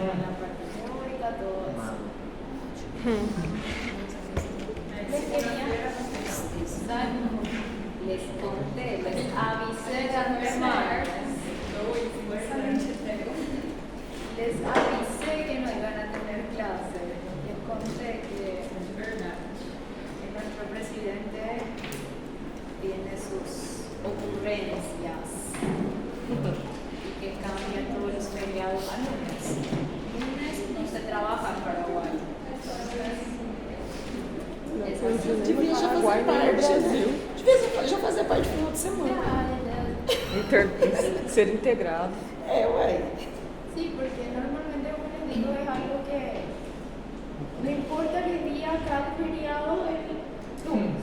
la parte teórica, todo eso. Les quería, les conté, les avisé de antemano. Les avisé que no iban a tener clase. Les conté que nuestro presidente tiene sus ocurrencias y que cambia todos los feriados a lunes. Lunes no se trabaja en Paraguay. Devia já fazer parte. Devia já fazer parte do final de semana. Ser integrado. Ué. Sí, porque normalmente, como les digo, es algo que no importa el día, cada feriado es lunes.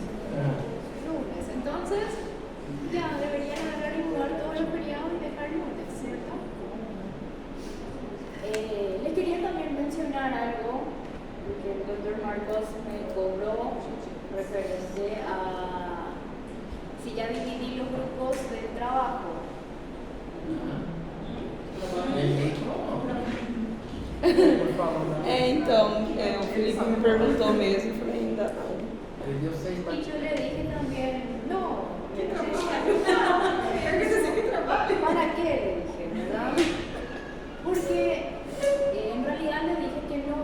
Lunes. Entonces, ya deberían agarrar y jugar todos los feriados y dejar lunes, ¿cierto? Les quería también mencionar algo que el doctor Marcos me cobró referente a si ya dividí los grupos del trabajo. Então, o Felipe me perguntou mesmo, eu falei, ainda não. Y yo le dije también, no, ¿para qué? Le dije, ¿verdad? Porque en realidad le dije que no,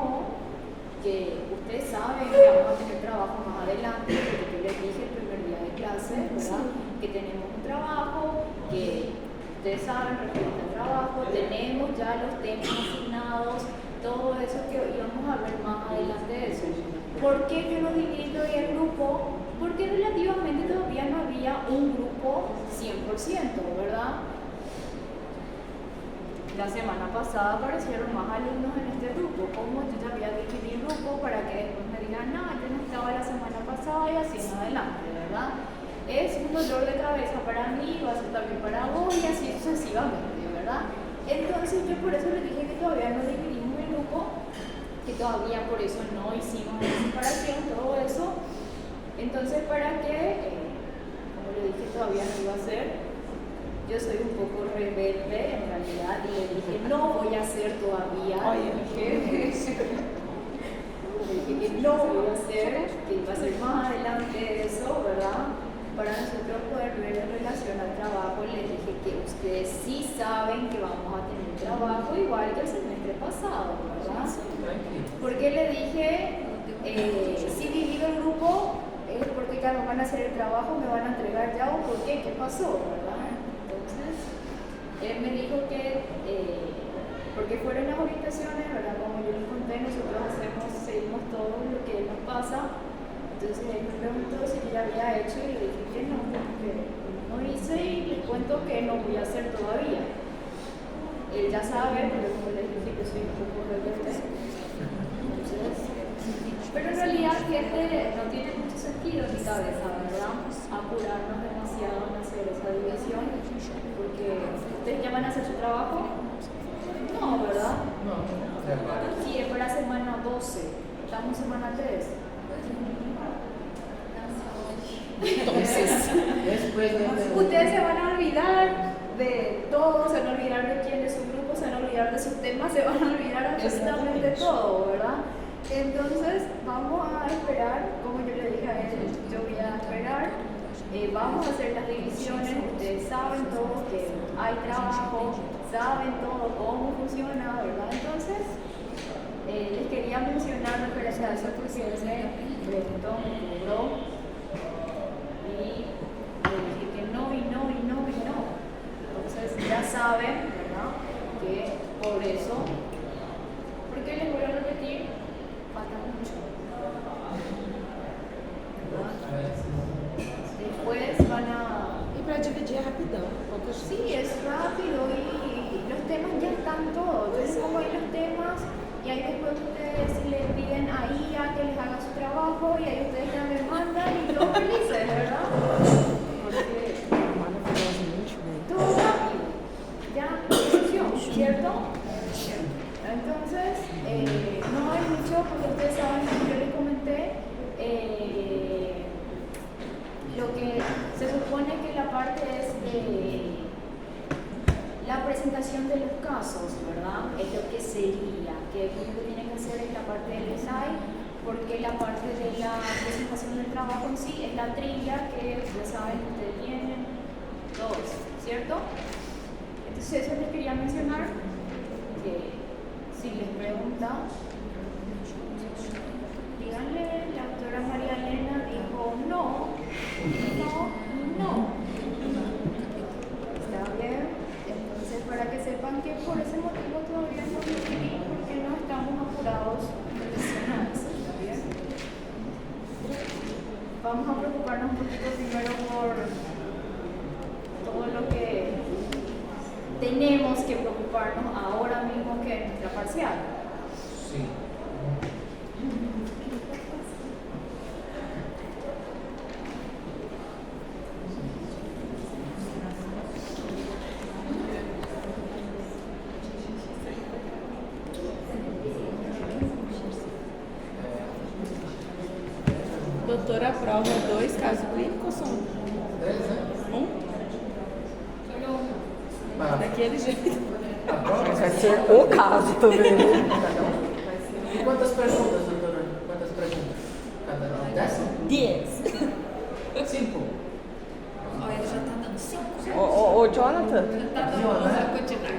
que ustedes saben que vamos a tener trabajo más adelante, porque yo les dije el primer día de clase, ¿verdad? Que tenemos un trabajo, que ustedes saben referente al trabajo, tenemos ya los temas asignados, todo eso que íbamos a ver más adelante de eso. ¿Por qué yo lo divido y el grupo? Porque relativamente todavía no había un grupo 100%, ¿verdad? La semana pasada aparecieron más alumnos en este grupo. Como yo ya había dividido el grupo para que después me digan, no, yo no estaba la semana pasada y así en adelante, ¿verdad? Es un dolor de cabeza para mí, va a ser también para vos y así sucesivamente, ¿verdad? Entonces yo por eso les dije que todavía no dividimos el grupo, que todavía por eso no hicimos la separación, todo eso. Entonces, para que, como le dije, todavía no iba a hacer, yo soy un poco rebelde en realidad y le dije, no voy a hacer todavía. Le dije que no voy a hacer, que iba a ser más adelante eso, ¿verdad? Para nosotros poder ver en relación al trabajo, les dije que ustedes sí saben que vamos a tener trabajo igual que el semestre pasado, ¿verdad? Porque le dije, si divido el grupo, es porque ya no van a hacer el trabajo, me van a entregar ya o por qué, ¿qué pasó, verdad? Entonces, él me dijo que, porque fueron las orientaciones, ¿verdad? Como yo les conté, nosotros seguimos todo lo que nos pasa. Entonces él me preguntó si yo ya había hecho y le dije que no hice y les cuento que no voy a hacer todavía. Él ya sabe, porque como les dije que soy un poco rebelde. Entonces, pero en realidad gente no tiene mucho sentido en mi cabeza, ¿verdad? Apurarnos demasiado en hacer esa división, porque ustedes ya van a hacer su trabajo. No, ¿verdad? No. Sí, es para semana 12, estamos en semana 3. Entonces, ustedes se van a olvidar de todo, se van a olvidar de quién es su grupo, se van a olvidar de sus temas, se van a olvidar absolutamente todo, ¿verdad? Entonces, vamos a esperar, como yo le dije a él, yo voy a esperar, vamos a hacer las divisiones, ustedes saben todo, que hay trabajo, saben todo, cómo funciona, ¿verdad? Entonces, les quería mencionar referencia a eso porque él me preguntó, me cobró. Y le dije que no. Entonces ya saben, ¿verdad? Que por eso, porque les voy a repetir, falta mucho. ¿Verdad? Después van a... E para dividir é rapidão. Sí, es rápido y los temas ya están todos. Entonces pongo ahí los temas y ahí después ustedes le piden a IA que les haga su trabajo y ahí ustedes ya me mandan y todos felices, ¿verdad? Porque todo rápido, ya, discusión, ¿cierto? Entonces, no hay mucho porque ustedes saben, como yo les comenté, lo que se supone que la parte es de la presentación de los casos, ¿verdad? Es lo que sería, que lo que tiene que hacer es la parte del ensayo, porque la parte de la presentación del trabajo en sí es la trivia que ya saben que ustedes tienen todos, ¿cierto? Entonces eso les quería mencionar, que si les preguntan, díganle, la doctora María Elena dijo no. ¿Está bien? Entonces, para que sepan que por ese motivo todavía no lo escribí, porque no estamos apurados profesionales, ¿está bien? Vamos a preocuparnos un poquito primero por todo lo que tenemos que preocuparnos ahora mismo que es nuestra parcial. Sí. Doutora, aprova 2 casos clínicos ou só 3, né? Solo uno. Ah, daquele jeito? a prova Vai ser o caso também, né? E quantas perguntas, doutora? Quantas perguntas? Cada 10? 10. 5. Ó, ele já tá dando 5. Ô, Jonathan, Tá dando, vamos continuar.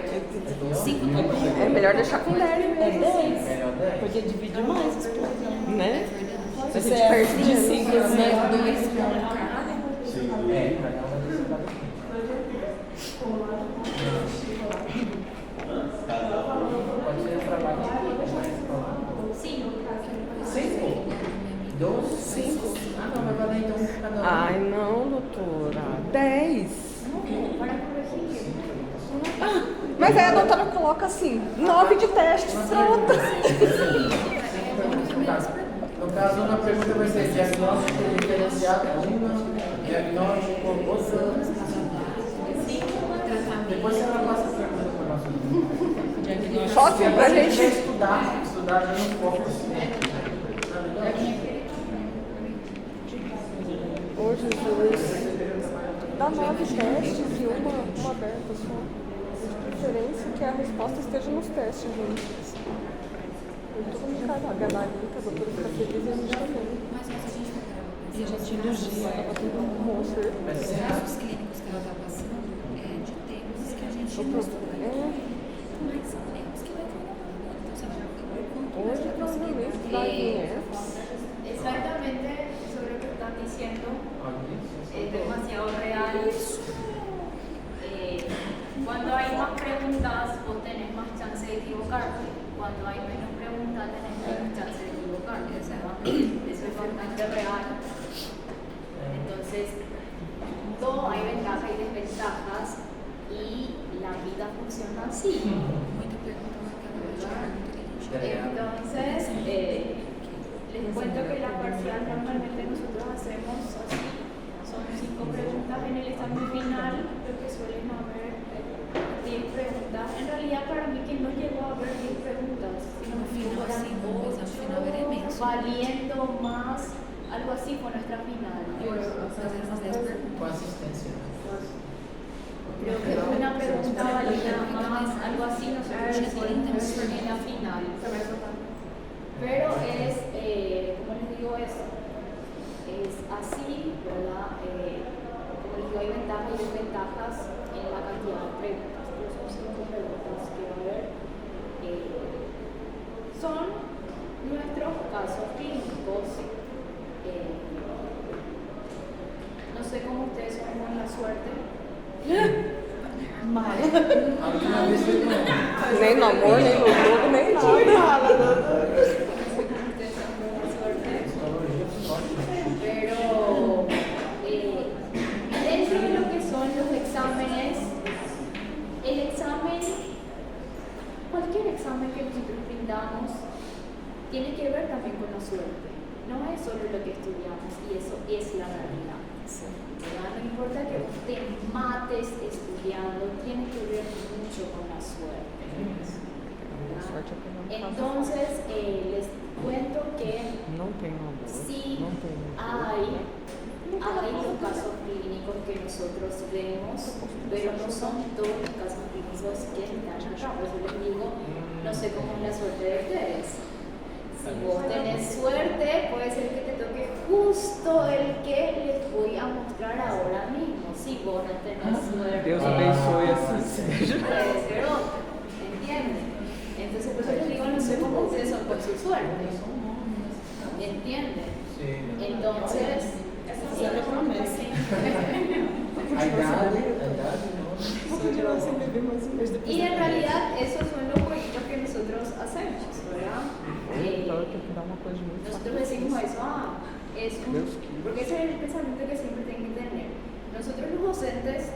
5 também. é melhor deixar com 10 É mesmo, 10. Melhor 10? Porque divide mais os pontos. né? Se A você gente é perde de dinheiro. 5 Né? 2 com cada. É, cada uma dessas cada Pode ser trabalho de equipe, mas... 5. 5? 12? 5? Ah, não, vai valer então cada um. Ai, não, doutora. 10. Para corregir. Mas aí a doutora coloca assim, 9 de teste, pronto. No caso, uma pergunta vai ser diagnóstico diferenciado, uma, diagnóstico, outra. Depois ela passa a pergunta para nós. Só assim pra Se a gente. estudar já não foca assim. Ô, Jesus. Dá 9 testes e uma aberta só. A diferença é que a resposta esteja nos testes, gente. Todo mundo fica agadadinho, a doutora fica feliz e a gente também. Mas a gente vai gravar. E a gente elogia. Tava tendo um monstro. Os casos clínicos que ela tá passando é de temas que a gente não estuda. Mas são temas que vai trabalhar. Então, se ela já acabou, Hoje provavelmente vai vir. Exactamente sobre lo que están diciendo es demasiado real. Cuando hay más preguntas, vos tenés más chance de equivocarte. Cuando hay menos preguntas, tenés menos chance de equivocarte. O sea, eso es bastante real. Entonces, todo hay ventajas y desventajas y la vida funciona así. muita pergunta naquela Entonces, les cuento que la parcial normalmente nosotros hacemos así. Son 5 preguntas en el examen final, lo que suelen haber 10 preguntas. En realidad, para mí que no llegó a haber 10 preguntas, sino No final, fueron sí, no, pues, al final veremos. valiendo más, algo así fue nuestra final. fazer essas 10 perguntas. Com assistência. Creo que una pregunta valía más, algo así, nosotros decimos en la final. Pero es, como les digo, es así, ¿verdad? Como les digo, hay ventajas y desventajas en la cantidad de preguntas. Pero son 5 preguntas que va a haber. Son nuestros casos clínicos. No sé cómo ustedes son con la suerte. Mal. A última vez foi com Nem no amor, nem no jogo, nem nada. Ustedes han tenido suerte, pero dentro de lo que son los exámenes, el examen, cualquier examen que nosotros brindamos, tiene que ver también con la suerte. No es solo lo que estudiamos y eso es la realidad. ¿Verdad? No importa que vos te mates estudiando, tiene que ver mucho con la suerte. Entonces, les cuento que Não tem amor. sí Não tem hay los casos clínicos que nosotros vemos, pero no son todos los casos clínicos que están acá. Por eso les digo, no sé sé cómo es la suerte de ustedes. Si vos tenés suerte, puede ser que te toque justo el que les voy a mostrar ahora mismo. Si vos no tenés suerte, Deus abençoe assim seja. puede ser otro, ¿entiendes? Entonces, por eso les digo, no sé cómo ustedes son por su suerte. ¿Entienden? Sí. Entonces, A idade, ¿no? Continuar sem beber mais um mês depois. y en realidad esos son los jueguitos que nosotros hacemos, ¿verdad? Claro, tem que dar uma coisa muito Nosotros decimos eso, porque ese es el pensamiento que siempre tienen que tener. Nosotros los docentes,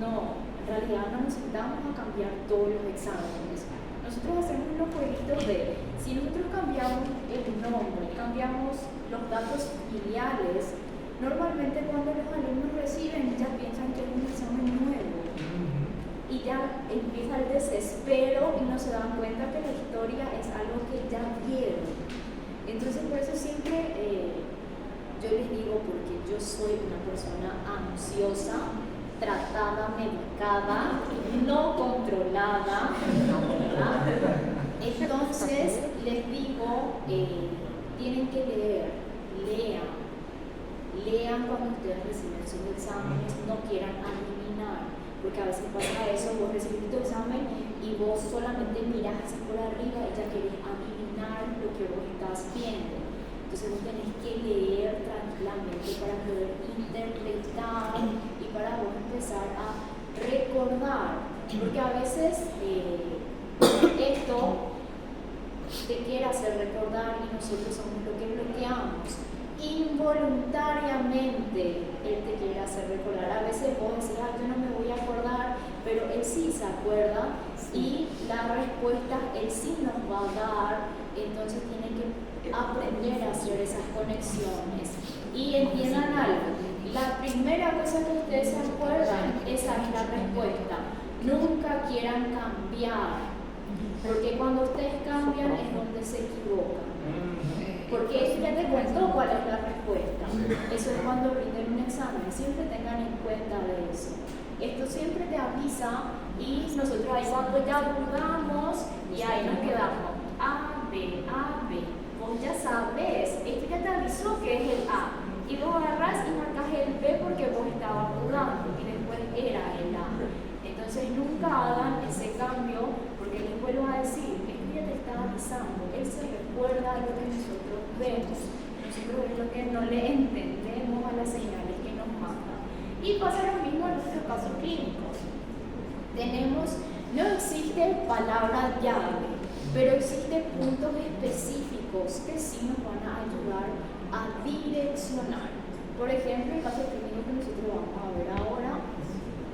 no, en realidad no nos sentamos a cambiar todos los exámenes. Nosotros hacemos los jueguitos de, si nosotros cambiamos el nombre, cambiamos los datos filiales, normalmente cuando los alumnos reciben ya piensan que es un examen nuevo. Y ya empieza el desespero y no se dan cuenta que la historia es algo que ya vieron. Entonces por eso siempre yo les digo, porque yo soy una persona ansiosa, tratada, medicada, no controlada, ¿verdad? Entonces les digo, tienen que lean cuando ustedes reciben sus exámenes, no quieran adivinar. Porque a veces pasa eso, vos recibís tu examen y vos solamente mirás así por arriba y ya querés adivinar lo que vos estás viendo. Entonces vos tenés que leer tranquilamente para poder interpretar y para vos empezar a recordar. Porque a veces esto te quiere hacer recordar y nosotros somos lo que bloqueamos. Involuntariamente él te quiere hacer recordar. A veces vos decís, yo no me voy a acordar, pero él sí se acuerda y la respuesta él sí nos va a dar. Entonces tienen que aprender a hacer esas conexiones. Y entiendan algo, la primera cosa que ustedes se acuerdan, esa es la respuesta. Nunca quieran cambiar, porque cuando ustedes cambian es donde se equivocan. Porque ya te cuento cuál es la respuesta. Eso es cuando rinden un examen. Siempre tengan en cuenta de eso. Esto siempre te avisa y nosotros ahí cuando ya dudamos y ahí nos quedamos. A, B, A, B. Vos ya sabes, esto ya te avisó que es el A. Y vos agarrás y marcas el B porque vos estabas dudando y después era el A. Entonces nunca hagan ese cambio porque les vuelvo a decir, esto ya te está avisando. Él se recuerda lo que nosotros vemos. Nosotros es lo que no le entendemos a las señales que nos mandan. Y pasa lo mismo en nuestros casos clínicos. No existe palabra llave, pero existen puntos específicos que sí nos van a ayudar a direccionar. Por ejemplo, el caso clínico que nosotros vamos a ver ahora,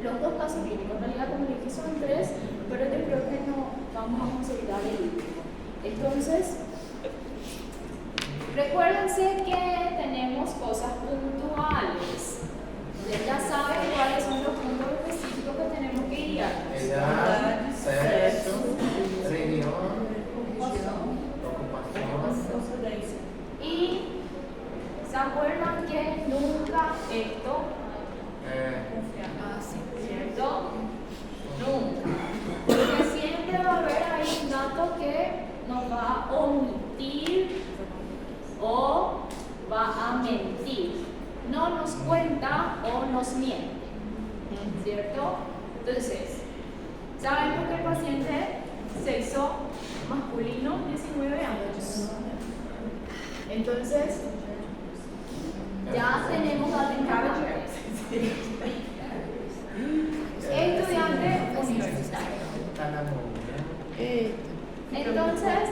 los dos casos clínicos, en realidad como dije son tres, pero yo creo que no vamos a considerar el último. Entonces, recuérdense que tenemos cosas puntuales. Ustedes ya saben cuáles son los puntos específicos que tenemos que ir a. Edad, sexo, religión, ocupación. Y se acuerdan que nunca esto, ¿cierto? Nunca. Porque siempre va a haber ahí un dato que nos va a omitir o va a mentir. No nos cuenta o nos miente, ¿cierto? Entonces, sabemos que el paciente sexo masculino, 19 años. Entonces, ya tenemos datos importantes. Estudiante universitario. Entonces,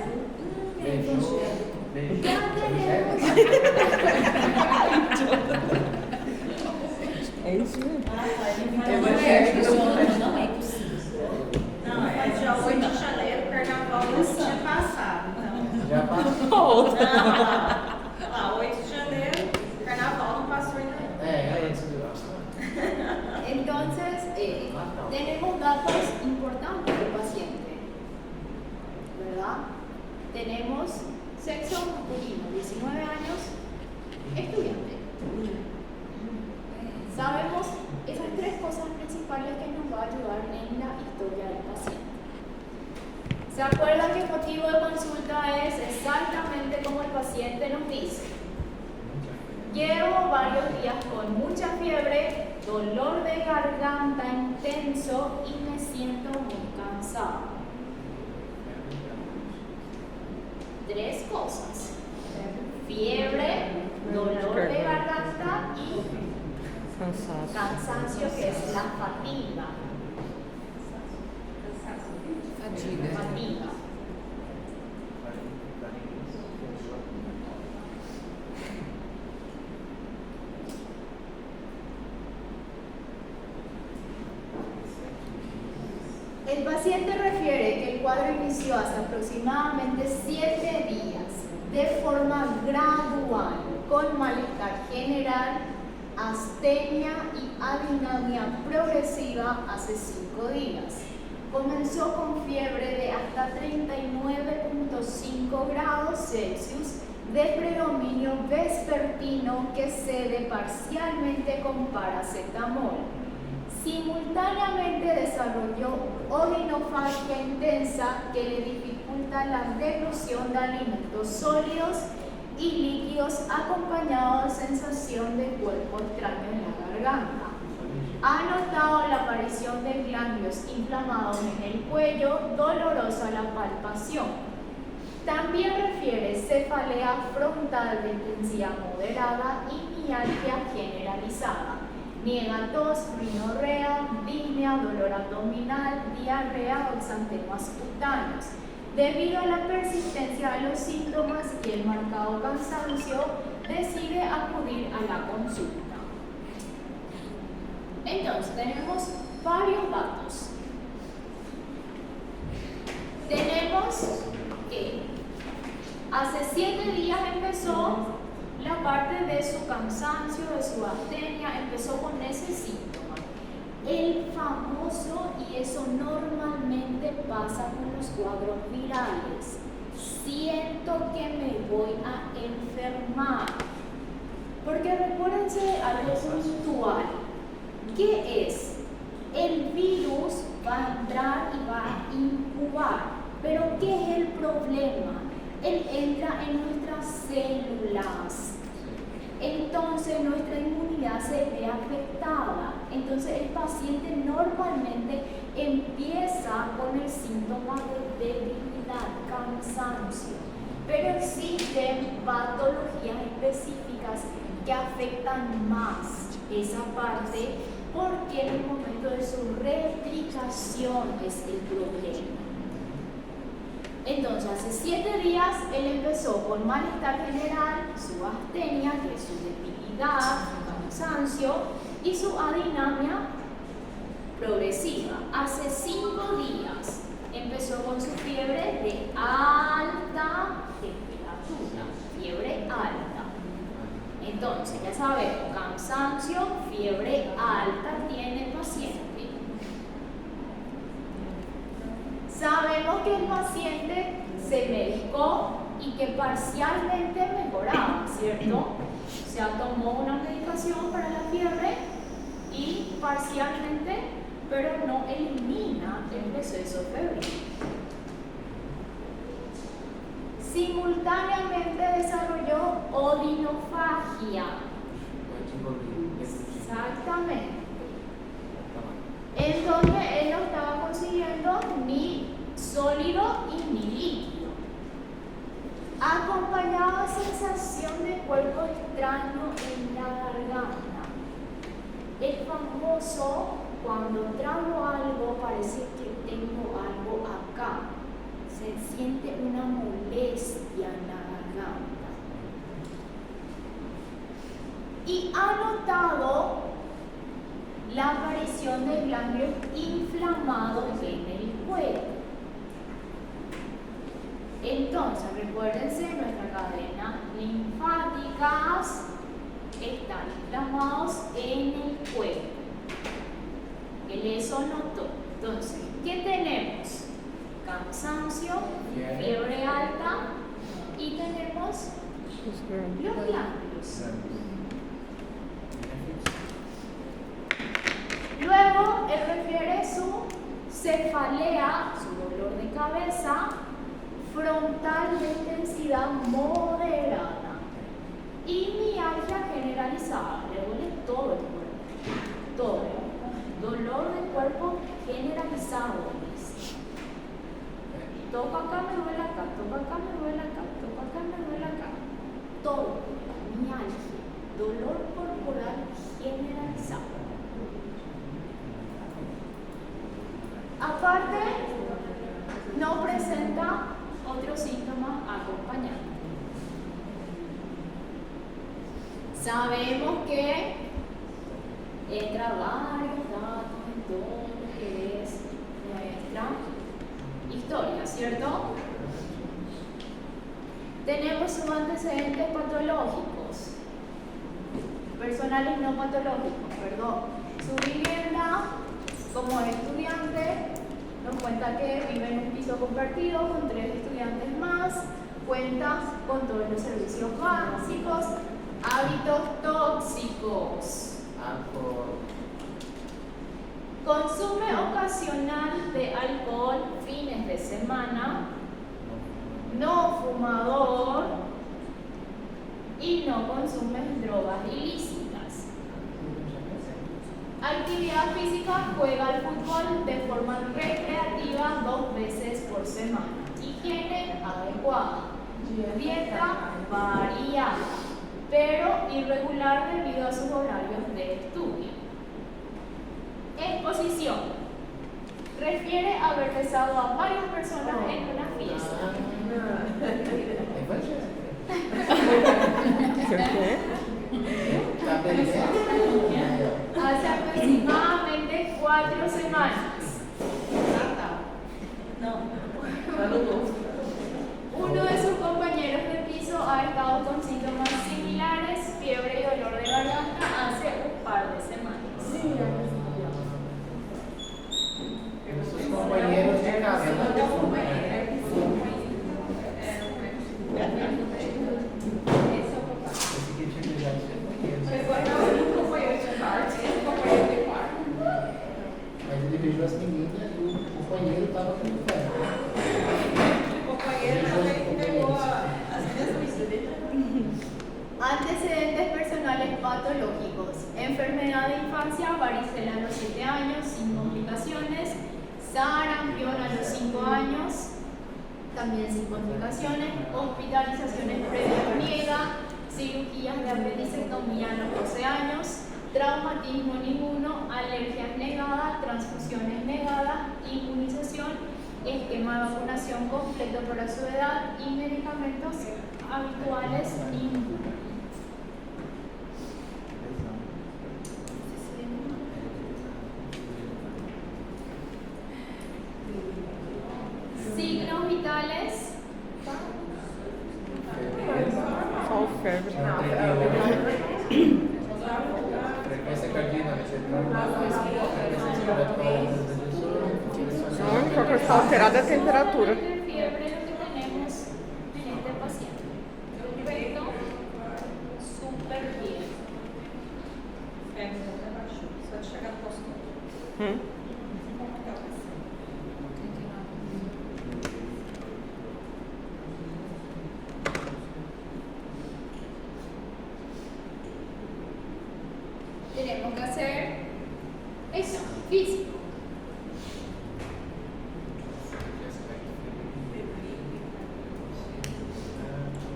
ya tenemos. É isso mesmo. Não é possível. Não, é dia 8 de janeiro, o carnaval tinha passado. Então. Já passou. Não, lá, 8 de janeiro, o carnaval não passou ainda. Antes do Entonces, tenemos datos importantes del paciente, ¿verdad? Tenemos sexo masculino, 19 años, estudiante. Sabemos esas tres cosas principales que nos va a ayudar en la historia del paciente. ¿Se acuerdan que el motivo de consulta es exactamente como el paciente nos dice? Llevo varios días con mucha fiebre, dolor de garganta intenso y me siento muy cansado. 3 cosas: fiebre, dolor de garganta y cansancio, que es la fatiga. Fatiga. El paciente refiere que el cuadro inició hace aproximadamente 7 días de forma gradual, con malestar general, astenia y adinamia progresiva hace 5 días. Comenzó con fiebre de hasta 39.5 grados Celsius de predominio vespertino que cede parcialmente con paracetamol. Simultáneamente desarrolló odinofagia intensa que le dificulta la deglución de alimentos sólidos y líquidos, acompañado de sensación de cuerpo extraño en la garganta. Ha notado la aparición de ganglios inflamados en el cuello, dolorosa la palpación. También refiere cefalea frontal de intensidad moderada y mialgia generalizada. Niega tos, rinorrea, disnea, dolor abdominal, diarrea o exantemas cutáneos. Debido a la persistencia de los síntomas y el marcado cansancio, decide acudir a la consulta. Entonces, tenemos varios datos. Tenemos que hace 7 días empezó la parte de su cansancio, de su astenia, empezó con ese síntoma. El famoso, y eso normalmente pasa con los cuadros virales, siento que me voy a enfermar. Porque recuérdense algo puntual. ¿Qué es? El virus va a entrar y va a incubar. Pero ¿qué es el problema? Él entra en nuestras células. Entonces nuestra inmunidad se ve afectada. Entonces el paciente normalmente empieza con el síntoma de debilidad, cansancio. Pero existen patologías específicas que afectan más esa parte porque en el momento de su replicación es el problema. Entonces, hace 7 días él empezó con malestar general, su astenia, que es su debilidad, su cansancio, y su adinamia progresiva. Hace 5 días empezó con su fiebre de alta temperatura, fiebre alta. Entonces, ya sabemos, cansancio, fiebre alta tiene el paciente. Sabemos que el paciente se medicó y que parcialmente mejoraba, ¿cierto? O sea, tomó una medicación para la fiebre y parcialmente, pero no elimina el proceso febril. Simultáneamente desarrolló odinofagia. Exactamente. En donde él no estaba consiguiendo ni sólido y ni líquido. Acompañado de sensación de cuerpo extraño en la garganta. El famoso, cuando trago algo, parece que tengo algo acá. Se siente una molestia en la garganta. Y ha notado la aparición de ganglios inflamados en el cuello. Entonces, recuérdense, nuestra cadena linfáticas están inflamados en el cuello. Él eso notó. Entonces, ¿qué tenemos? Cansancio, fiebre alta y tenemos los ganglios. Luego, él refiere su cefalea, su dolor de cabeza frontal de intensidad moderada y mialgia generalizada. Le duele todo el cuerpo, todo. Dolor de cuerpo generalizado. Toco acá, me duele acá, toco acá, me duele acá, toco acá, me duele acá. Todo, mialgia, dolor corporal generalizado. Aparte, no presenta otros síntomas acompañantes. Sabemos que entra varios datos en todo lo que es nuestra historia, ¿cierto? Tenemos sus antecedentes patológicos, personales no patológicos, perdón. Su vivienda como estudiante nos cuenta que vive en un piso compartido con 3 estudiantes más, cuenta con todos los servicios básicos, hábitos tóxicos. Consume ocasional de alcohol fines de semana, no fumador y no consume drogas ilícitas. Actividad física, juega al fútbol de forma recreativa 2 veces por semana. Higiene adecuada. Dieta variada, pero irregular debido a sus horarios de estudio. Exposición. Refiere a haber besado a varias personas en una fiesta. Hace aproximadamente 4 semanas. Uno de sus compañeros de piso ha estado con síntomas similares, fiebre y dolor de garganta hace un par de semanas. Sus compañeros de casa, mas ele beijou as meninas e o companheiro estava com o pé. Antecedentes personales patológicos. Enfermedad de infancia, varicela a los 7 años, sin complicaciones. Sarampión a los 5 años, también sin complicaciones. Hospitalizaciones previas, cirugías de apendicectomía a los 12 años. Traumatismo ninguno, alergias negadas, transfusiones negadas, inmunización, esquema de vacunación completo para su edad y medicamentos habituales ninguno. Signos vitales. Só febre. Frequência cardíaca, A única coisa que está alterada é a temperatura. Fiebre es lo que tenemos en este paciente. Perfecto. Súper bien. Só de chegar no posto. Tenemos que hacer examen físico.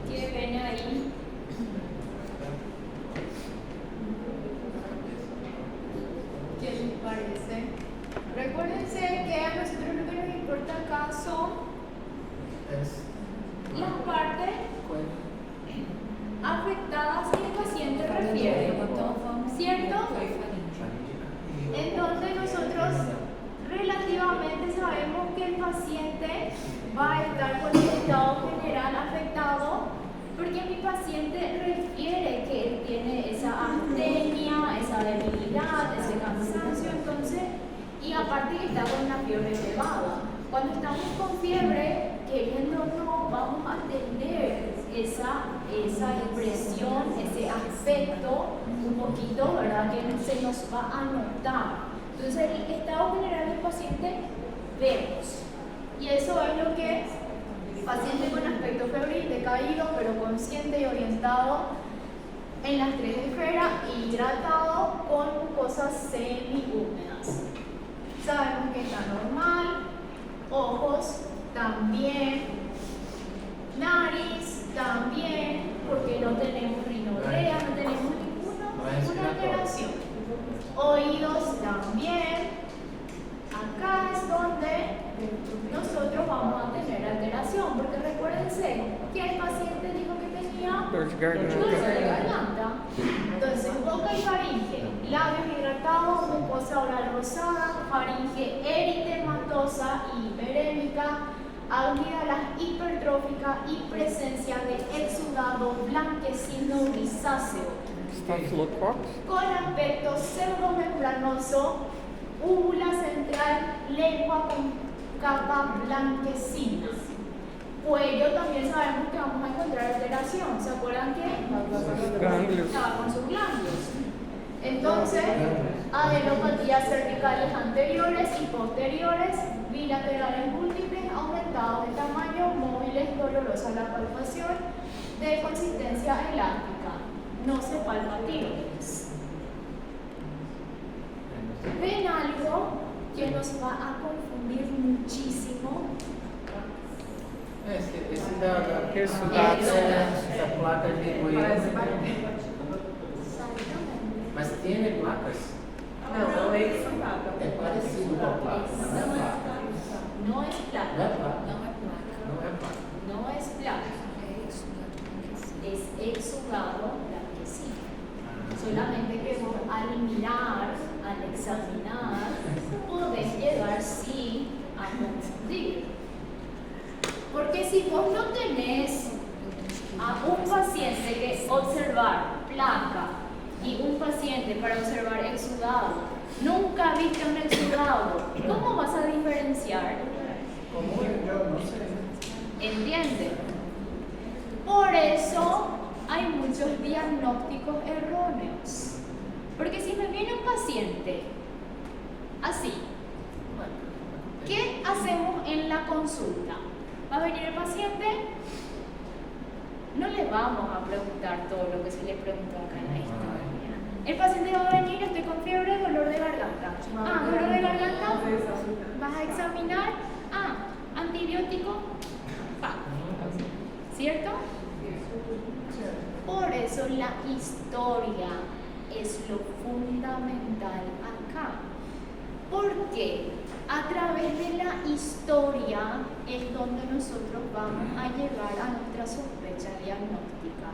¿Qué ven ahí? ¿Qué les parece? Recuérdense que a nosotros lo que nos importa acá son las partes afectadas que el paciente refiere, ¿cierto? Entonces nosotros relativamente sabemos que el paciente va a estar con el estado general afectado porque mi paciente refiere que él tiene esa astenia, esa debilidad, ese cansancio, entonces, y aparte que está con una fiebre elevada. Cuando estamos con fiebre, queriendo no, vamos a atender esa expresión, ese aspecto un poquito, ¿verdad? Que se nos va a notar. Entonces, el estado general del paciente vemos. Y eso es lo que paciente con aspecto febril, decaído, pero consciente y orientado en las 3 esferas, hidratado con mucosas semihúmedas. Sabemos que está normal, ojos también, nariz también, porque no tenemos rinorrea, no tenemos ninguna alteración. Oídos también. Acá es donde nosotros vamos a tener alteración, porque recuérdense que el paciente dijo que tenía Dolor de garganta. dolor de garganta. Entonces, boca y faringe, labios hidratados, mucosa oral rosada, faringe eritematosa y hiperémica, alveolas hipertrófica y presencia de exudado blanquecino grisáceo, Estafilococcus. con aspecto pseudomembranoso, úvula central, lengua con capa blanquecina. Cuello también sabemos que vamos a encontrar alteración. ¿Se acuerdan que? Ganglios. Estaba con sus ganglios. Entonces, adenopatías cervicales anteriores y posteriores, bilaterales múltiples, aumentados de tamaño, móviles, dolorosa la palpación, de consistencia elástica. No se palpa tiroides. ¿Ven algo que nos va a confundir muchísimo? Essa placa de goiânia. Mas tem placas? Não, não é exudado. É parecido com a placa, mas não é placa. No es Não placa. é placa. Não é placa, Não é placa. No es placa. é exudado blanquecino. Es exudado blanquecino. Solamente que vos al mirar, al examinar, podés llegar sí a confundir. Porque si vos no tenés a un paciente que observar placa y un paciente para observar exudado, nunca viste un exudado, ¿cómo vas a diferenciar? Como eu não sei. ¿Entienden? Por eso hay muchos diagnósticos erróneos. Porque si me viene un paciente así, ¿qué hacemos en la consulta? Va a venir el paciente, no le vamos a preguntar todo lo que se le preguntó acá en la historia. El paciente va a venir, estoy con fiebre, dolor de garganta. Ah, dolor de garganta, vas a examinar, antibiótico, ¿cierto? Por eso la historia es lo fundamental acá. Porque a través de la historia es donde nosotros vamos a llegar a nuestra sospecha diagnóstica.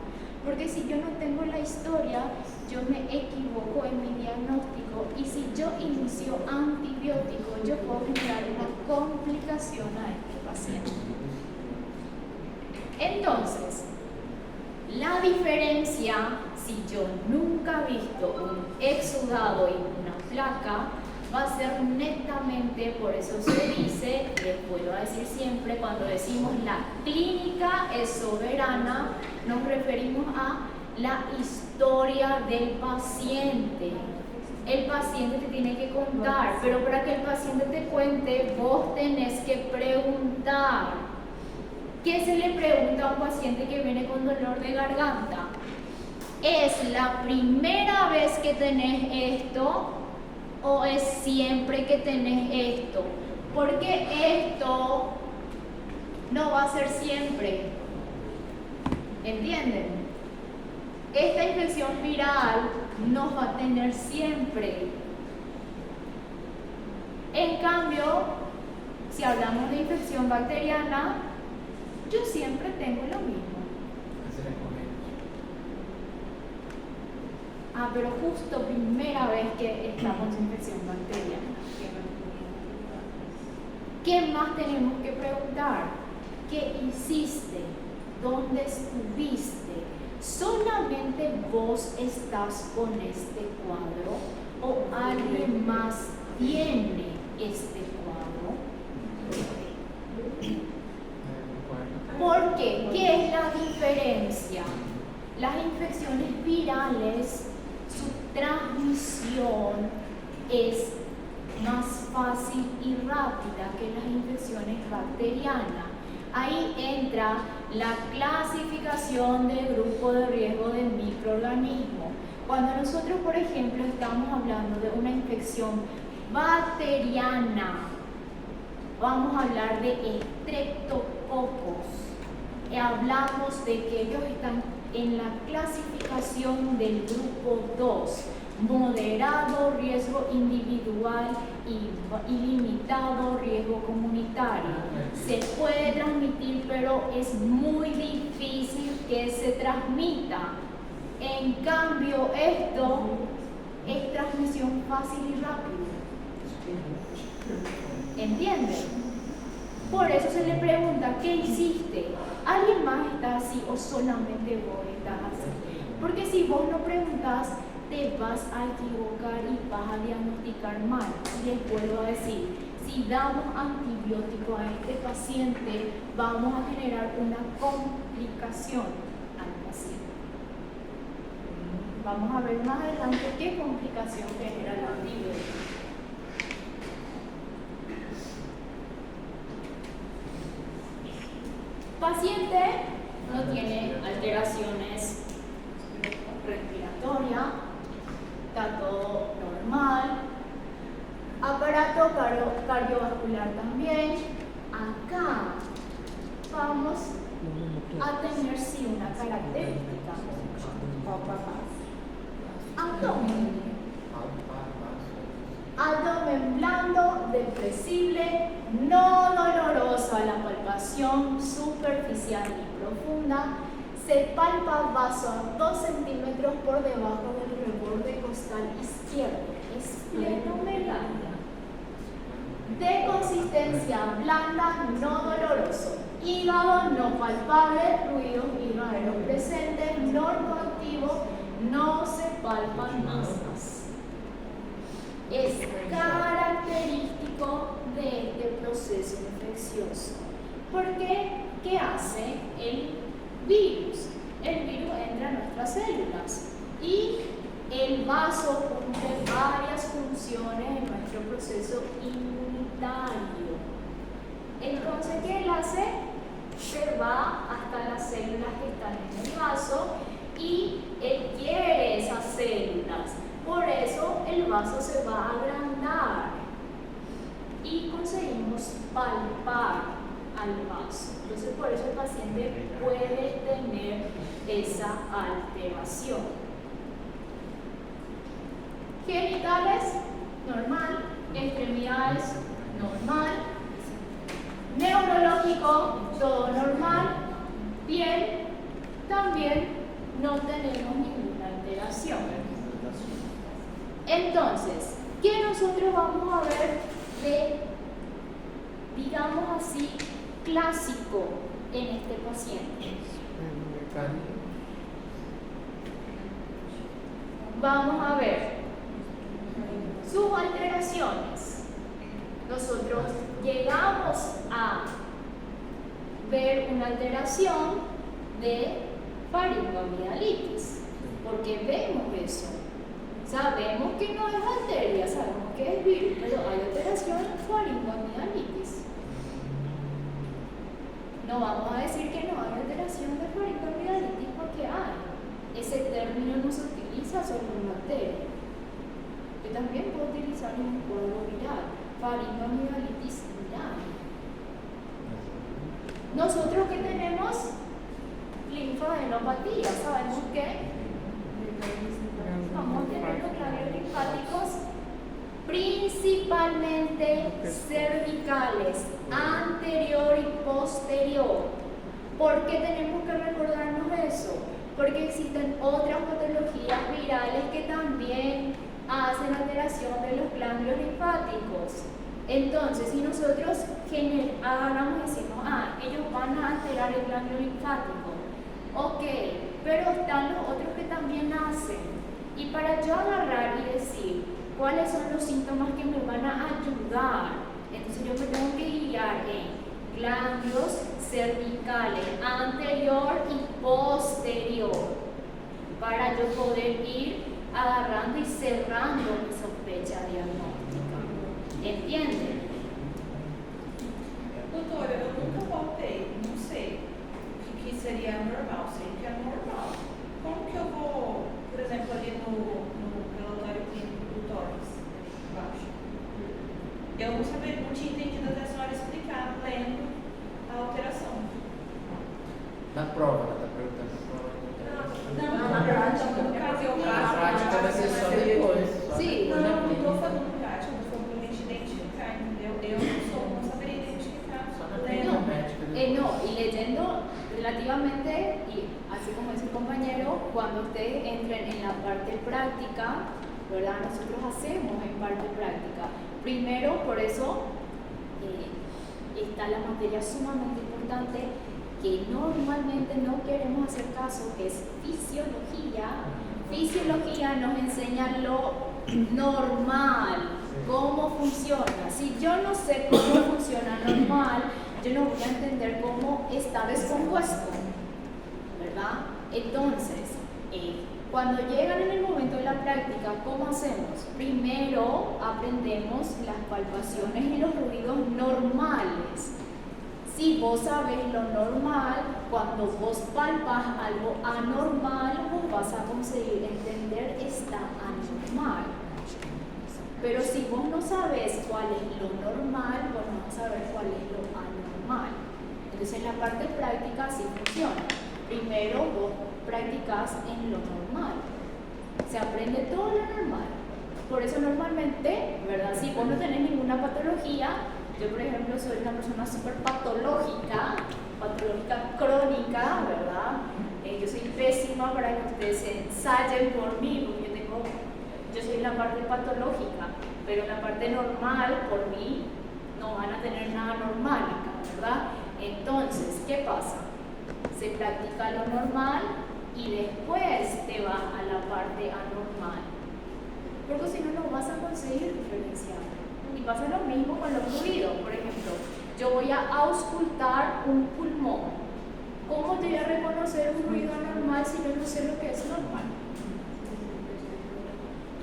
Porque si yo no tengo la historia, yo me equivoco en mi diagnóstico, y si yo inicio antibiótico, yo puedo generar una complicación a este paciente. Entonces, la diferencia, si yo nunca he visto un exudado y una placa, va a ser netamente, por eso se dice, les vuelvo a decir siempre, cuando decimos la clínica es soberana, nos referimos a la historia del paciente. El paciente te tiene que contar, pero para que el paciente te cuente, vos tenés que preguntar. ¿Qué se le pregunta a un paciente que viene con dolor de garganta? ¿Es la primera vez que tenés esto o es siempre que tenés esto? Porque esto no va a ser siempre. ¿Entienden? Esta infección viral no va a tener siempre. En cambio, si hablamos de infección bacteriana, yo siempre tengo lo mismo. Pero justo primera vez que estamos en infección bacteriana. ¿Qué más tenemos que preguntar? ¿Qué hiciste? ¿Dónde estuviste? ¿Solamente vos estás con este cuadro o alguien más tiene este cuadro? ¿Por qué? ¿Qué es la diferencia? Las infecciones virales, su transmisión es más fácil y rápida que las infecciones bacterianas. Ahí entra la clasificación del grupo de riesgo de microorganismos. Cuando nosotros, por ejemplo, estamos hablando de una infección bacteriana, vamos a hablar de estreptococos. Hablamos de que ellos están en la clasificación del grupo 2, moderado riesgo individual y limitado riesgo comunitario. Se puede transmitir, pero es muy difícil que se transmita. En cambio, esto es transmisión fácil y rápida. ¿Entienden? Por eso se le pregunta, ¿qué hiciste? ¿Alguien más está así o solamente vos estás así? Porque si vos no preguntás, te vas a equivocar y vas a diagnosticar mal. Les vuelvo a decir, si damos antibiótico a este paciente, vamos a generar una complicación al paciente. Vamos a ver más adelante qué complicación genera el antibiótico. Paciente no tiene alteraciones respiratorias, está todo normal, aparato cardiovascular también. Acá vamos a tener sí una característica. Abdomen blando, depresible, no doloroso a la palpación superficial y profunda. Se palpa vaso a 2 centímetros por debajo del reborde costal izquierdo. Esplenomegalia. De consistencia blanda, no doloroso. Hígado no palpable, ruidos hígado presentes, normoactivo, no se palpan masas. Es característico de este proceso infeccioso. Porque, ¿qué hace el virus? El virus entra a nuestras células y el vaso cumple varias funciones en nuestro proceso inmunitario. Entonces, ¿qué él hace? Se va hasta las células que están en el vaso y él quiere esas células. Por eso el vaso se va a agrandar y conseguimos palpar al vaso. Entonces, por eso el paciente puede tener esa alteración. Genitales, normal. Extremidades, normal. Neurológico, todo normal. Piel, también no tenemos ninguna alteración. Entonces, ¿qué nosotros vamos a ver de, digamos así, clásico en este paciente? Vamos a ver sus alteraciones. Nosotros llegamos a ver una alteración de faringoamigdalitis, porque vemos eso. Sabemos que no es bacteria, sabemos que es virus, pero hay alteración en faringoamigdalitis. No vamos a decir que no hay alteración de faringoamigdalitis porque hay. Ese término no se utiliza sobre una bacteria. Yo también puedo utilizar en un cuadro viral, faringoamigdalitis viral. Nosotros que tenemos linfadenopatía, sabemos que vamos a tener los ganglios linfáticos principalmente cervicales, anterior y posterior. ¿Por qué tenemos que recordarnos eso? Porque existen otras patologías virales que también hacen alteración de los ganglios linfáticos. Entonces, si nosotros agarramos y decimos, ellos van a alterar el ganglio linfático, ok, pero están los otros que también hacen. Y para yo agarrar y decir cuáles son los síntomas que me van a ayudar, entonces yo me tengo que guiar en ganglios cervicales anterior y posterior para yo poder ir agarrando y cerrando mi sospecha diagnóstica. ¿Entienden? Doutora, eu nunca voltei, não sei o que seria normal, sei que é normal. Como que eu vou, por exemplo, ali no relatório clínico do tórax, embaixo? Eu não sabia, não tinha entendido até a senhora explicar, lendo a alteração. Na prova, ela está perguntando na prova. Não, na prática, no caso eu A prática vai ser só depois. Só Sim. depois da Não, não clínica. estou fazendo prática, estou falando pra gente identificar, entendeu? Eu não saberia identificar. Só na lendo. clínica médica. No, y leyendo relativamente, y así como dice el compañero, cuando ustedes entren en la parte práctica, ¿verdad? Nosotros hacemos en parte práctica. Primero, por eso está la materia sumamente importante que normalmente no queremos hacer caso, que es fisiología. Fisiología nos enseña lo normal, cómo funciona. Si yo no sé cómo funciona normal, yo no voy a entender cómo está descompuesto, ¿verdad? Entonces, cuando llegan en el momento de la práctica, ¿cómo hacemos? Primero aprendemos las palpaciones y los ruidos normales. Si vos sabes lo normal, cuando vos palpas algo anormal, vos vas a conseguir entender esta anormal. Pero si vos no sabes cuál es lo normal, vos no vas a saber cuál es lo anormal. Entonces en la parte práctica sí funciona. Primero vos practicás en lo normal. Se aprende todo lo normal. Por eso normalmente, ¿verdad? Si vos no tenés ninguna patología, yo por ejemplo soy una persona súper patológica crónica, ¿verdad? Yo soy pésima para que ustedes se ensayen por mí, porque yo soy la parte patológica, pero la parte normal por mí no van a tener nada normal acá, ¿verdad? Entonces, ¿qué pasa? Se practica lo normal y después te vas a la parte anormal, porque si no, no vas a conseguir diferenciar. Y pasa lo mismo con los ruidos. Por ejemplo, yo voy a auscultar un pulmón. ¿Cómo te voy a reconocer un ruido anormal si yo no sé lo que es normal?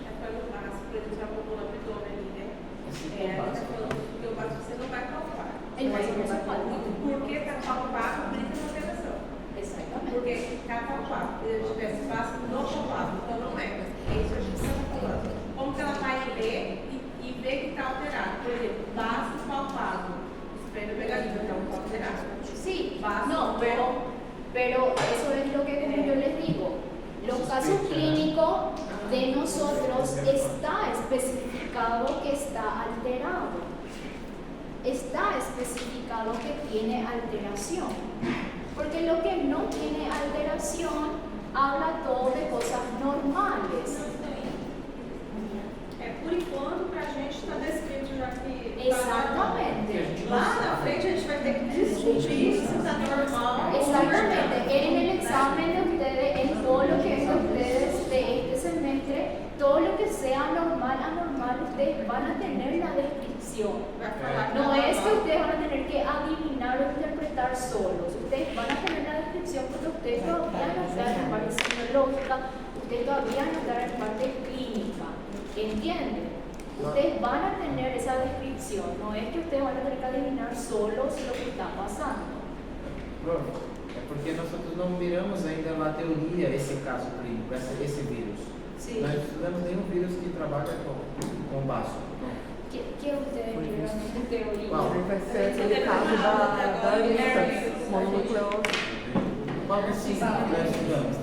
Já foi o básico, ele já botou no abdômen ali, né? Esse É, é o ela básico. falou que o básico você não vai palpar. El básico no se palpa. Porque está palpado, brinca na alteração. Exactamente. Porque está palpado. Se eu tivesse espaço no palpado, então não é. É isso que a gente está falando. Como que ela vai ler e ver que está alterado? Por exemplo, básico palpado. Espelho pegativo, então está alterado. Sí, Básico. no, pero eso es lo que como yo les digo. Los casos clínicos de nosotros está especificado que está alterado. Está especificado que tiene alteración. Porque lo que no tiene alteración habla todo de cosas normales. Por enquanto, para a gente está descrito já que. Exactamente. Lá na frente a gente vai ter que descobrir se está normal. Exactamente. En el examen de ustedes, en todo lo que es de ustedes de este semestre, todo lo que sea normal, anormal, ustedes van a tener la descripción. Vai falar No que es que ustedes van a tener que adivinar o interpretar solos. Ustedes van a tener la descripción porque ustedes todavía no están en parte semiológica, ustedes todavía no están en parte clínica. ¿Entienden? Ustedes van a tener esa descripción. No es que ustedes van a tener que adivinar solos lo que está pasando. Prof, é porque nós não miramos ainda na teoria esse caso clínico, esse vírus. Sí. Nós estudamos nenhum vírus que trabalha com baço. Não. ¿Qué ustedes vieron de teoría? Qual? Vai ser aquele caso da lista mononucleose. Qual que sim nós estudamos?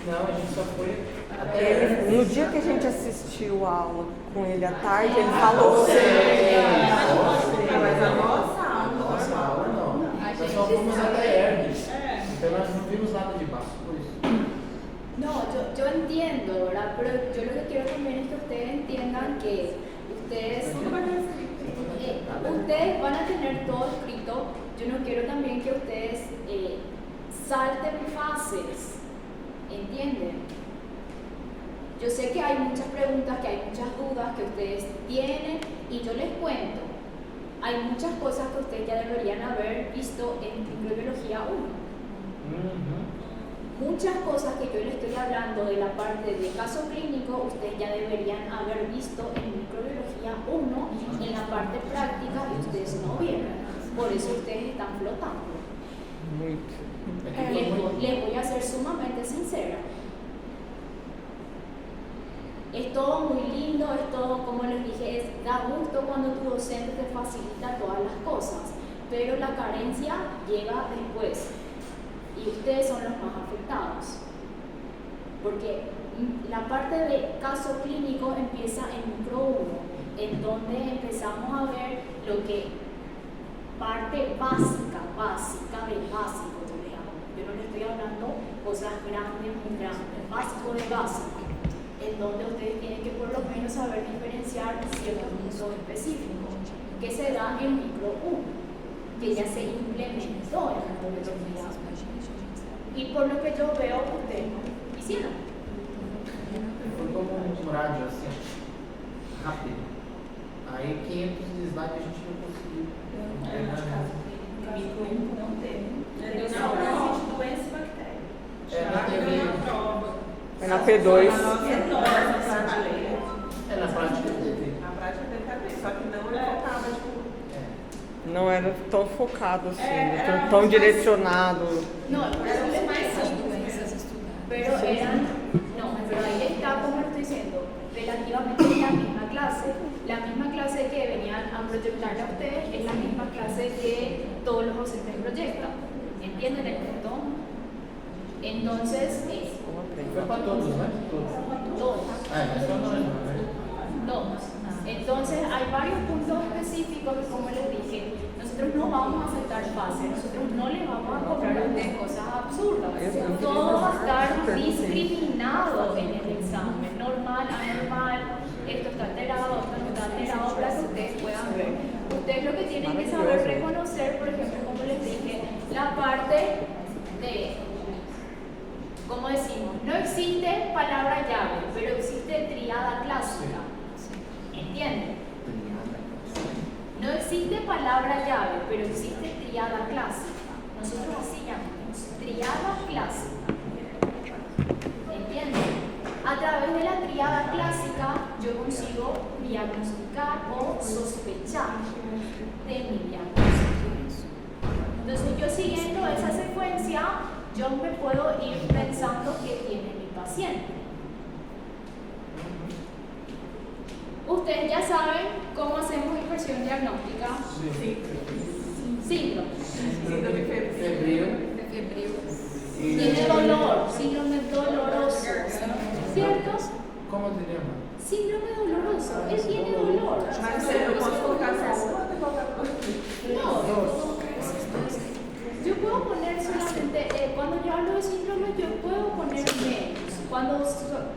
Não, a gente só foi até. No dia que a gente assistiu a aula com ele à tarde, ele falou. Mas a nossa A aula. nossa aula não. Nós só fomos até herpes. Então nós não vimos nada de baço por isso. No, yo entiendo, ¿verdad? Pero yo lo que quiero también es que ustedes entiendan que ustedes van a tener todo escrito. Yo no quiero también que ustedes salten fases, ¿entienden? Yo sé que hay muchas preguntas, que hay muchas dudas que ustedes tienen y yo les cuento. Hay muchas cosas que ustedes ya deberían haber visto en microbiología 1. muchas cosas que yo le estoy hablando de la parte de caso clínico, ustedes ya deberían haber visto en microbiología 1 en la parte práctica y ustedes no vieron. Por eso ustedes están flotando. Les voy a ser sumamente sincera. Es todo muy lindo, es todo, como les dije, da gusto cuando tu docente te facilita todas las cosas, pero la carencia llega después y ustedes son los más afectados. Porque la parte de caso clínico empieza en micro 1, en donde empezamos a ver lo que parte básica del básico, yo le llamo. Yo no le estoy hablando cosas grandes, muy grandes, básico de básico, en donde ustedes tienen que por lo menos saber diferenciar ciertos usos específicos, que se da en micro 1, que ya se implementó en la microbiología. Y por lo que yo veo, ustedes no hicieron. Foi como rádio, assim, rápido. Aí 500 slides a gente não conseguiu. Micro 1 não teve. Deu na prova de doença e bactéria. Não teve. Na prova. É na P2. Enorme essa prateleira. Na prática teve. Na prática teve também, só que não ele focava, tipo. Não era tão focado assim, tão direcionado. No, por eso les decía, pero eran, no, pero ahí está, como lo estoy diciendo, relativamente la misma clase que venían a proyectarle a ustedes es la misma clase que todos los docentes proyectan. ¿Entienden el punto? Entonces, Foi para todos, né? todos. Só nós, né? Todos. Entonces hay varios puntos específicos que, como les dije, nosotros no vamos a aceptar fácil, nosotros no les vamos a cobrar a ustedes cosas absurdas. Todo va a estar discriminado en el examen, normal, anormal, esto está alterado, esto no está alterado, para que ustedes puedan ver. Ustedes lo que tienen que saber reconocer, por ejemplo, como les dije, la parte de, como decimos, no existe palabra llave, pero existe tríada clásica. ¿Entienden? No existe palabra llave, pero existe tríada clásica. Nosotros así llamamos, tríada clásica. ¿Entienden? A través de la tríada clásica yo consigo diagnosticar o sospechar de mi diagnóstico. Entonces yo siguiendo esa secuencia, yo me puedo ir pensando qué tiene mi paciente. Ustedes ya saben cómo hacemos impresión diagnóstica. Síndrome. Febril. Tiene dolor, síndrome doloroso. ¿Cierto? Como se llama? Síndrome doloroso. Él tiene dolor. Mas você não pode colocar No. Yo puedo poner solamente, cuando yo hablo de síndrome, yo puedo poner menos. Cuando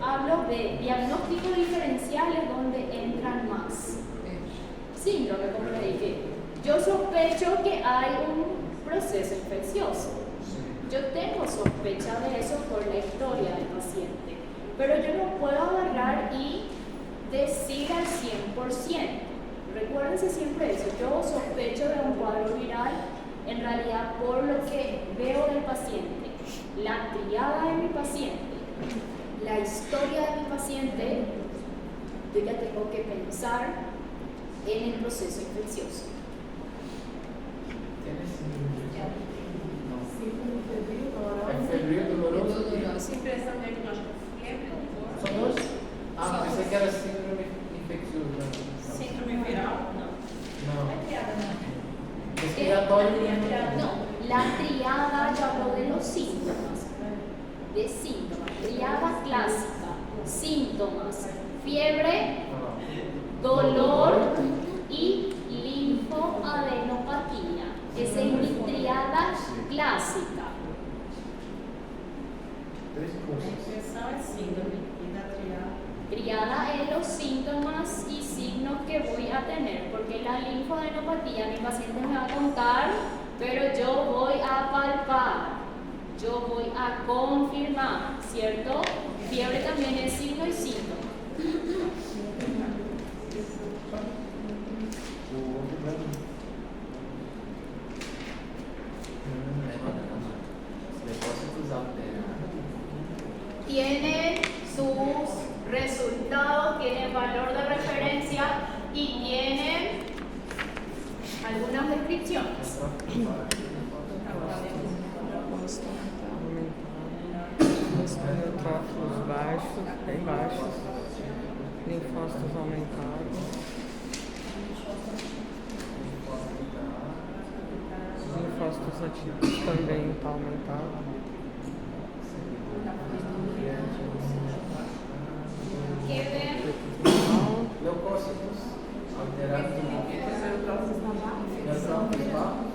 hablo de diagnóstico diferencial es donde entran más. Síndrome, como le dije, yo sospecho que hay un proceso infeccioso. Yo tengo sospecha de eso por la historia del paciente, pero yo no puedo agarrar y decir al 100%. Recuérdense siempre eso, yo sospecho de un cuadro viral en realidad por lo que veo del paciente, la triada de mi paciente, la historia de mi paciente, yo ya tengo que pensar en el proceso infeccioso. ¿Tienes síndrome? No. É febril, doloroso. impressão diagnóstica febre, São dois? Ah, pensei que era síndrome infeccioso. síndrome viral, não. Não. Respiratório. No, la triada, yo hablo de los síntomas, triada clásica, síntomas, fiebre, dolor y linfoadenopatía. Esa es mi triada clásica. Impressão é síndrome e da triada. Triada es los síntomas y signos que voy a tener, porque la linfoadenopatía mi paciente me va a contar, pero yo voy a palpar, yo voy a confirmar, ¿cierto? Fiebre también es signo y síntoma. Depósitos alterados. tienen sus resultados, tienen valor de referencia y tienen algunas descripciones. Neutrófilos baixos, bem baixos, linfócitos aumentados, linfócitos atípicos também está aumentado. ¿Qué ven? Leucócitos alterados do neutrófilos bajos,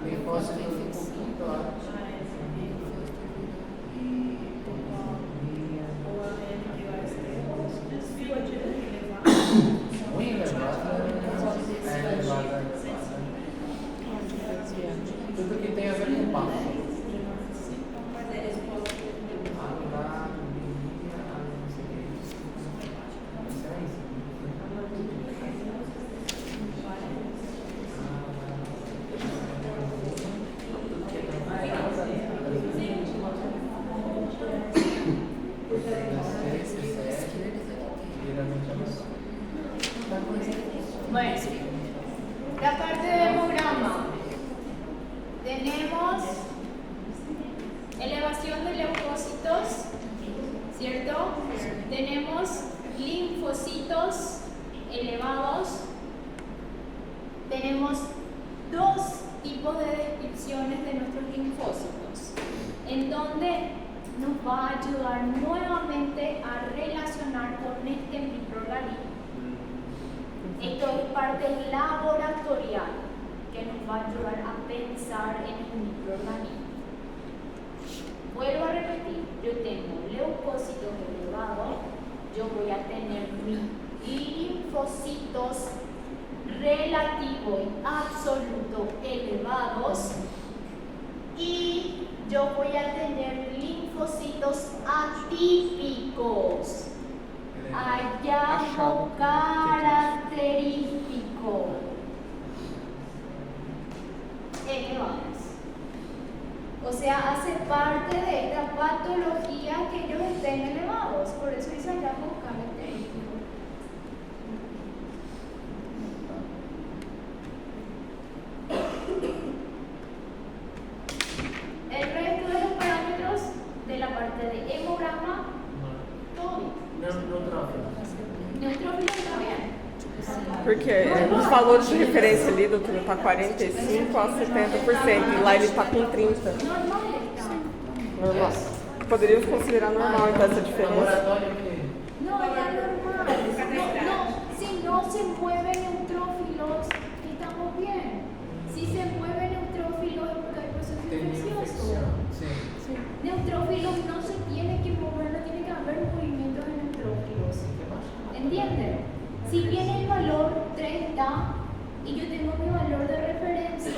linfócitos um pouquinho claros. Muito elevada, tudo que tem a ver com passo. Bueno, la parte de hemograma. Tenemos elevación de leucocitos, ¿cierto? Tenemos linfocitos elevados. Tenemos dos tipos de descripciones de nuestros linfocitos, en donde nos va a ayudar nuevamente a relacionar con este microorganismo. Esto es parte laboratorial que nos va a ayudar a pensar en el microorganismo. Vuelvo a repetir, yo tengo leucocitos elevados, yo voy a tener mis linfocitos relativo y absoluto elevados y yo voy a tener linfocitos atípicos, hallazgo característico elevados. O sea, hace parte de esta patología que ellos estén elevados, por eso dice hallazgo característico. El resto de los parámetros de la parte de hemograma, todo bien. Neutrófilo está bien. Porque os valores de referência ali, doutora, está 45% a 70%, e lá ele está com 30%. Normal está. Normal. Poderíamos considerar normal então essa diferença. Laboratório que No, está normal. No, si no se mueven neutrófilos, estamos bien. Si se mueven neutrófilos es porque hay proceso tem infeccioso. infecção. Sim. Neutrófilos no se tiene que mover, no tiene que haber movimientos de neutrófilos. ¿Entienden? Si viene el valor 30 y yo tengo mi valor de referencia,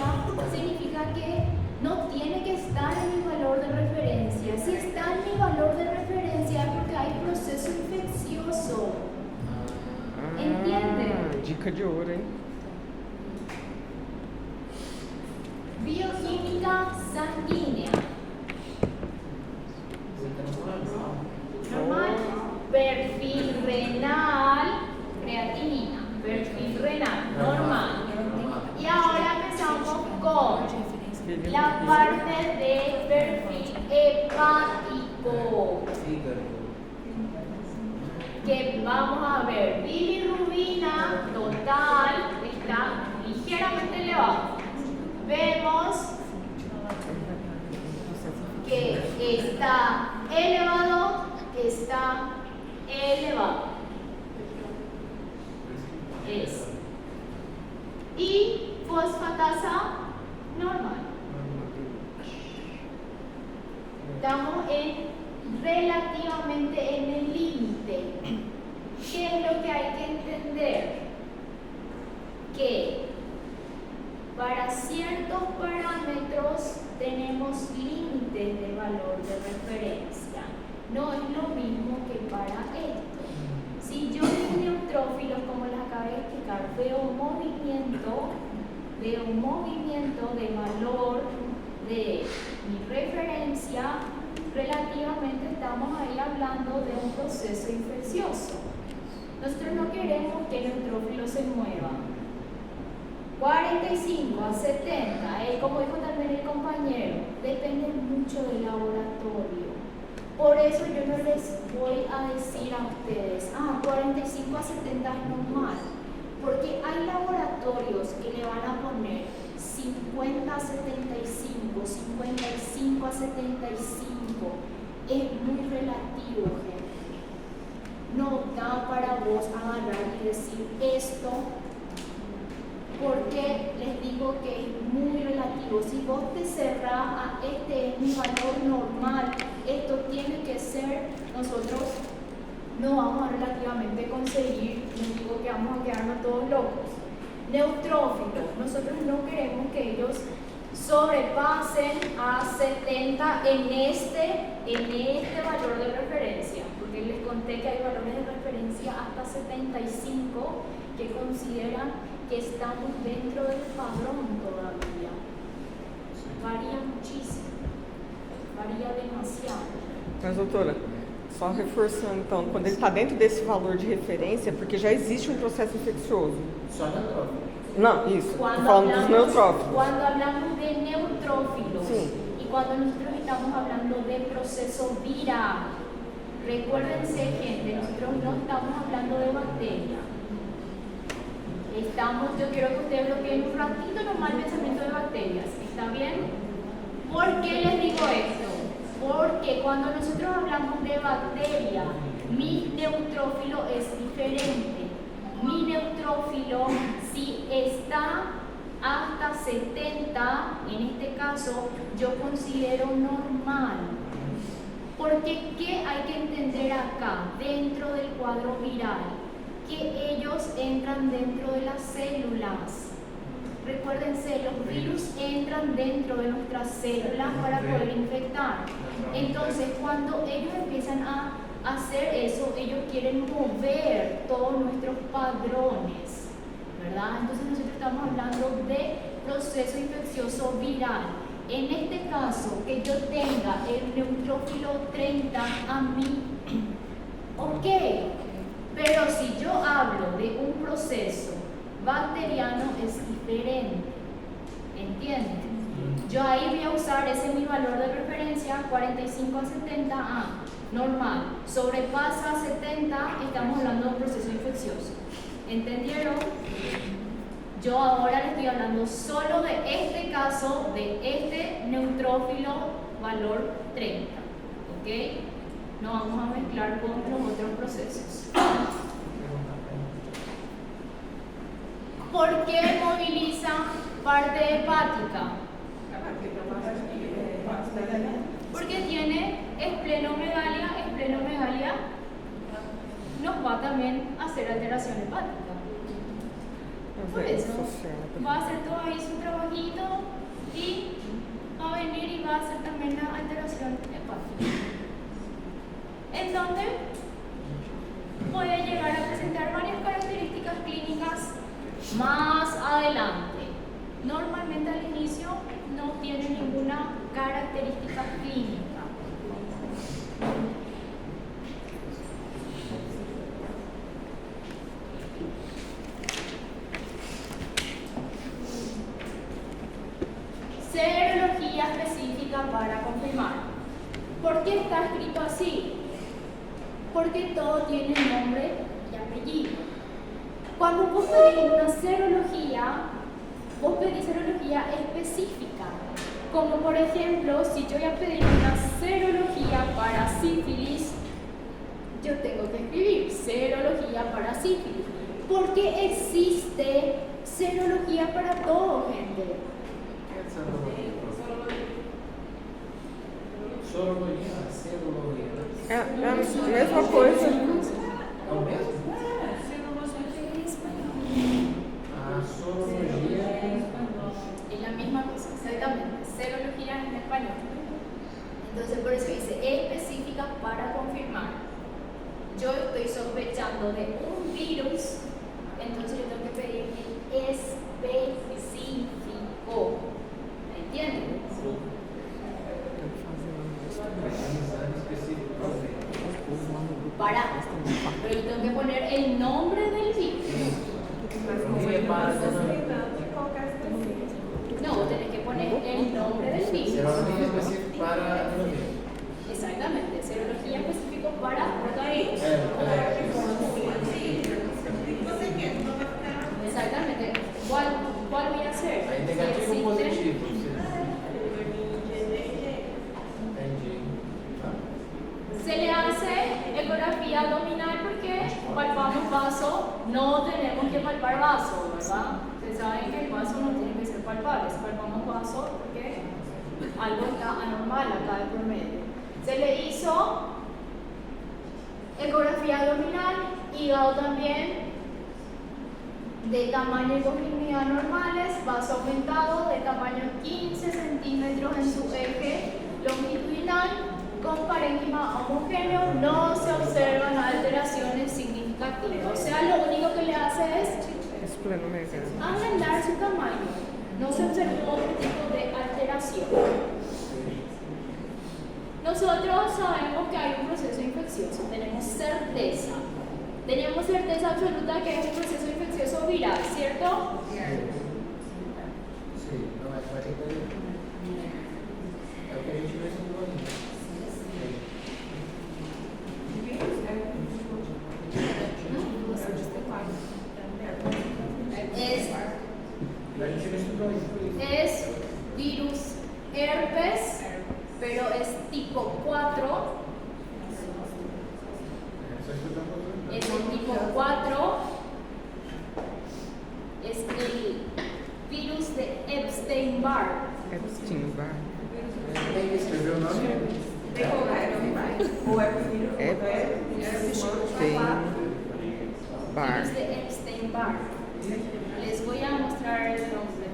significa que no tiene que estar en mi valor de referencia. Si está en mi valor de referencia es porque hay proceso infeccioso. ¿Entienden? Dica de ouro, hein? Bioquímica sanguínea. Normal. Perfil renal, creatinina. Perfil renal, normal. Y ahora empezamos con la parte de perfil hepático. Que vamos a ver, bilirrubina total está ligeramente elevado. Vemos que está elevado, es. Y fosfatasa normal. Estamos relativamente en el límite. ¿Qué es lo que hay que entender? Que para ciertos parámetros tenemos límites de valor de referencia. No es lo mismo que para esto. Si yo en neutrófilos, como les acabé de explicar, veo un movimiento de valor de mi referencia relativamente estamos ahí hablando de un proceso infeccioso. Nosotros no queremos que el neutrófilo se mueva. 45 a 70, como dijo también el compañero, depende mucho del laboratorio. Por eso yo no les voy a decir a ustedes, 45 a 70 es normal, porque hay laboratorios que le van a poner 50 a 75, 55 a 75, es muy relativo, gente. No da para vos agarrar y decir esto, porque les digo que es muy relativo. Si vos te cerrás a este es mi valor normal, esto tiene que ser, nosotros no vamos a relativamente conseguir, les digo que vamos a quedarnos todos locos. Neutrófilos, nosotros no queremos que ellos sobrepasen a 70 en este valor de referencia, porque les conté que hay valores de referencia hasta 75 que consideran que estamos dentro del padrón todavía. Varia muchísimo, varia demasiado. Mas, doutora, só reforçando, então, quando ele está dentro desse valor de referência, porque já existe um processo infeccioso. Só neutrófilo. Não, isso, estou falando dos neutrófilos. Cuando hablamos de neutrófilos Sí. y cuando nosotros estamos hablando de proceso viral, recuérdense, gente, nosotros no estamos hablando de bacteria. Yo quiero que ustedes bloqueen un ratito nomás el pensamiento de bacterias. ¿Está bien? ¿Por qué les digo esto? Porque cuando nosotros hablamos de bacteria, mi neutrófilo es diferente. Mi neutrófilo, si está hasta 70, en este caso, yo considero normal. Porque, ¿qué hay que entender acá, dentro del cuadro viral? Que ellos entran dentro de las células. Recuérdense, los virus entran dentro de nuestras células para poder infectar. Entonces, cuando ellos empiezan a hacer eso, ellos quieren mover todos nuestros padrones, ¿verdad? Entonces, nosotros estamos hablando de proceso infeccioso viral. En este caso, que yo tenga el neutrófilo 30 a mí, ok. Pero si yo hablo de un proceso bacteriano es diferente, ¿entienden? Yo ahí voy a usar ese mi valor de referencia, 45 a 70, normal. Sobrepasa 70, estamos hablando de un proceso infeccioso. ¿Entendieron? Yo ahora les estoy hablando solo de este caso, de este neutrófilo valor 30, ¿ok? No vamos a mezclar con los otros procesos. ¿Por qué moviliza parte hepática? Porque tiene esplenomegalia. Esplenomegalia nos va también a hacer alteración hepática. Por eso va a hacer todo ahí su trabajito y va a venir y va a hacer también la alteración hepática. En donde puede llegar a presentar varias características clínicas más adelante. Normalmente al inicio no tiene ninguna característica clínica. Serología específica para confirmar. ¿Por qué está escrito así? Porque todo tiene nombre y apellido. Cuando vos pedís una serología, vos pedís serología específica. Como por ejemplo, si yo voy a pedir una serología para sífilis, yo tengo que escribir serología para sífilis. Porque existe serología para todo, gente. Sorologia, serologia. É a mesma coisa. É o mesmo? A sorologia Es la misma cosa, exactamente. Serología en español. Entonces, por eso dice específica para confirmar. Yo estoy sospechando de un virus, entonces yo tengo que pedir el específico. ¿Me entienden? organizar pero yo tengo que poner el nombre del virus. Não separa, No, tenés que poner el nombre del virus. serología específica para adenovirus. Exactamente, serología específico para rotavirus. Exactamente. ¿Cuál voy a hacer? Aí negativo Si ou existen- positivo? Entendi. Se le hace ecografía abdominal porque palpamos vaso, no tenemos que palpar vaso, ¿verdad? Ustedes saben que el vaso no tiene que ser palpable, si palpamos vaso porque algo está anormal acá de por medio. Se le hizo ecografía abdominal, hígado también, de tamaño y comprimido normales, vaso aumentado de tamaño 15 centímetros en su eje longitudinal, con parénquima homogéneo, no se observan alteraciones significativas. O sea, lo único que le hace es Esplenomegalia. agrandar su tamaño. No se observó otro tipo de alteración. Nosotros sabemos que hay un proceso infeccioso, tenemos certeza. Tenemos certeza absoluta que es un proceso infeccioso viral, ¿cierto? Sim, não é 41. É o que a gente vê no bolinho. A gente não estudou isso por isso. Es virus herpes, pero es tipo 4. Só estudamos outro. Es el tipo 4. Es el virus de Epstein-Barr. Epstein-Barr. Quem escreveu o nome? Epstein-Barr. Virus de Epstein-Barr. Les voy a mostrar el nombre.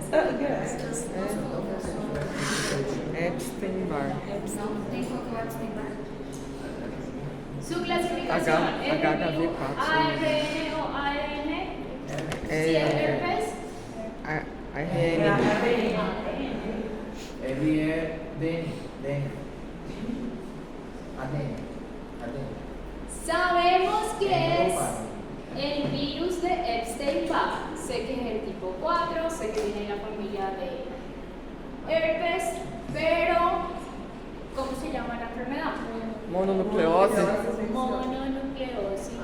Epstein-Barr. Não tem qual que é o Epstein-Barr? Su clasificación es HHV4. ARN o ARN. Si es herpes, ARN. Ele é DN. ADN. sabemos que es el virus de Epstein-Barr. Sé que es el tipo 4, sé que viene de la familia de herpes, pero ¿cómo se llama la enfermedad? Mononucleose. Mononucleosis Ah,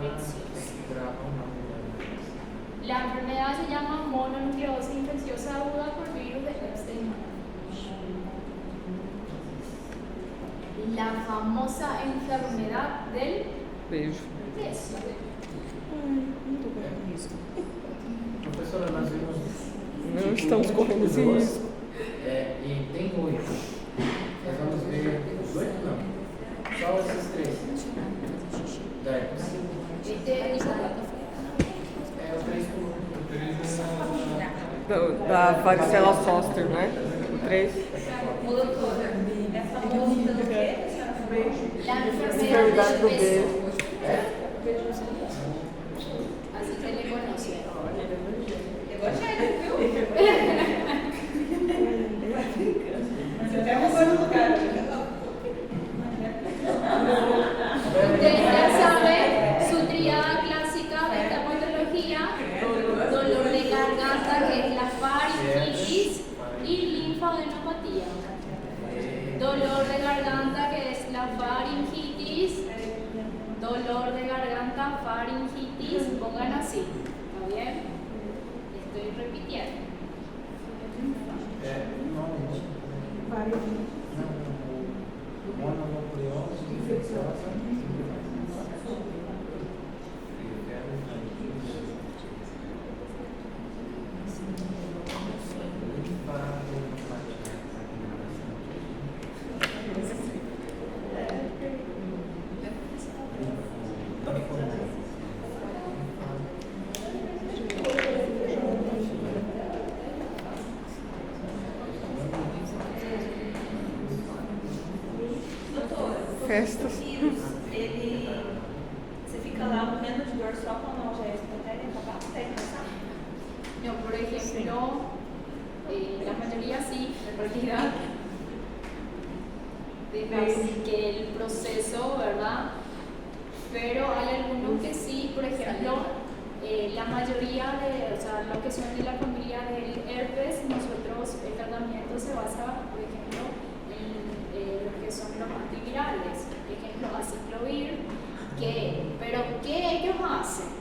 infecciosa. tem que gravar o nome dela. La enfermedad se llama mononucleosis infecciosa aguda por virus de Epstein-Barr. La famosa enfermedad del Beijo. beso. Professora, nós vimos. Não estamos correndo esse risco. E tem 8. Nós vamos ver os 8 não. Só esses 3. Da herpes. Este es el É o 3 por 1. Da varicela zoster, né? O 3. Ô, doutora, essa música do quê? A senhora falou? La enfermedad Enfermedad del do beso. beijo. Así se le conoce. Pegou cheio, viu? Você até mudou de lugar. Ustedes ya saben su triada clásica de esta patología: dolor de garganta, que es la faringitis, y linfadenopatía. Dolor de garganta, que es la faringitis. Dolor de garganta, faringitis. Pongan así, ¿está bien? Estoy repitiendo. Mononucleose infecciosa. Doutora, Festas. o vírus, ele. Você fica lá morrendo de dor só com analgésico até ele acabar? Até ele passar? No, por ejemplo, la mayoría sí, en realidad. Deja así que el proceso, ¿verdad? pero hay algunos que sí, por ejemplo, la mayoría de, o sea, los que son de la familia del herpes, nosotros el tratamiento se basa, por ejemplo, en lo que son los antivirales, por ejemplo, aciclovir, pero ¿qué ellos hacen?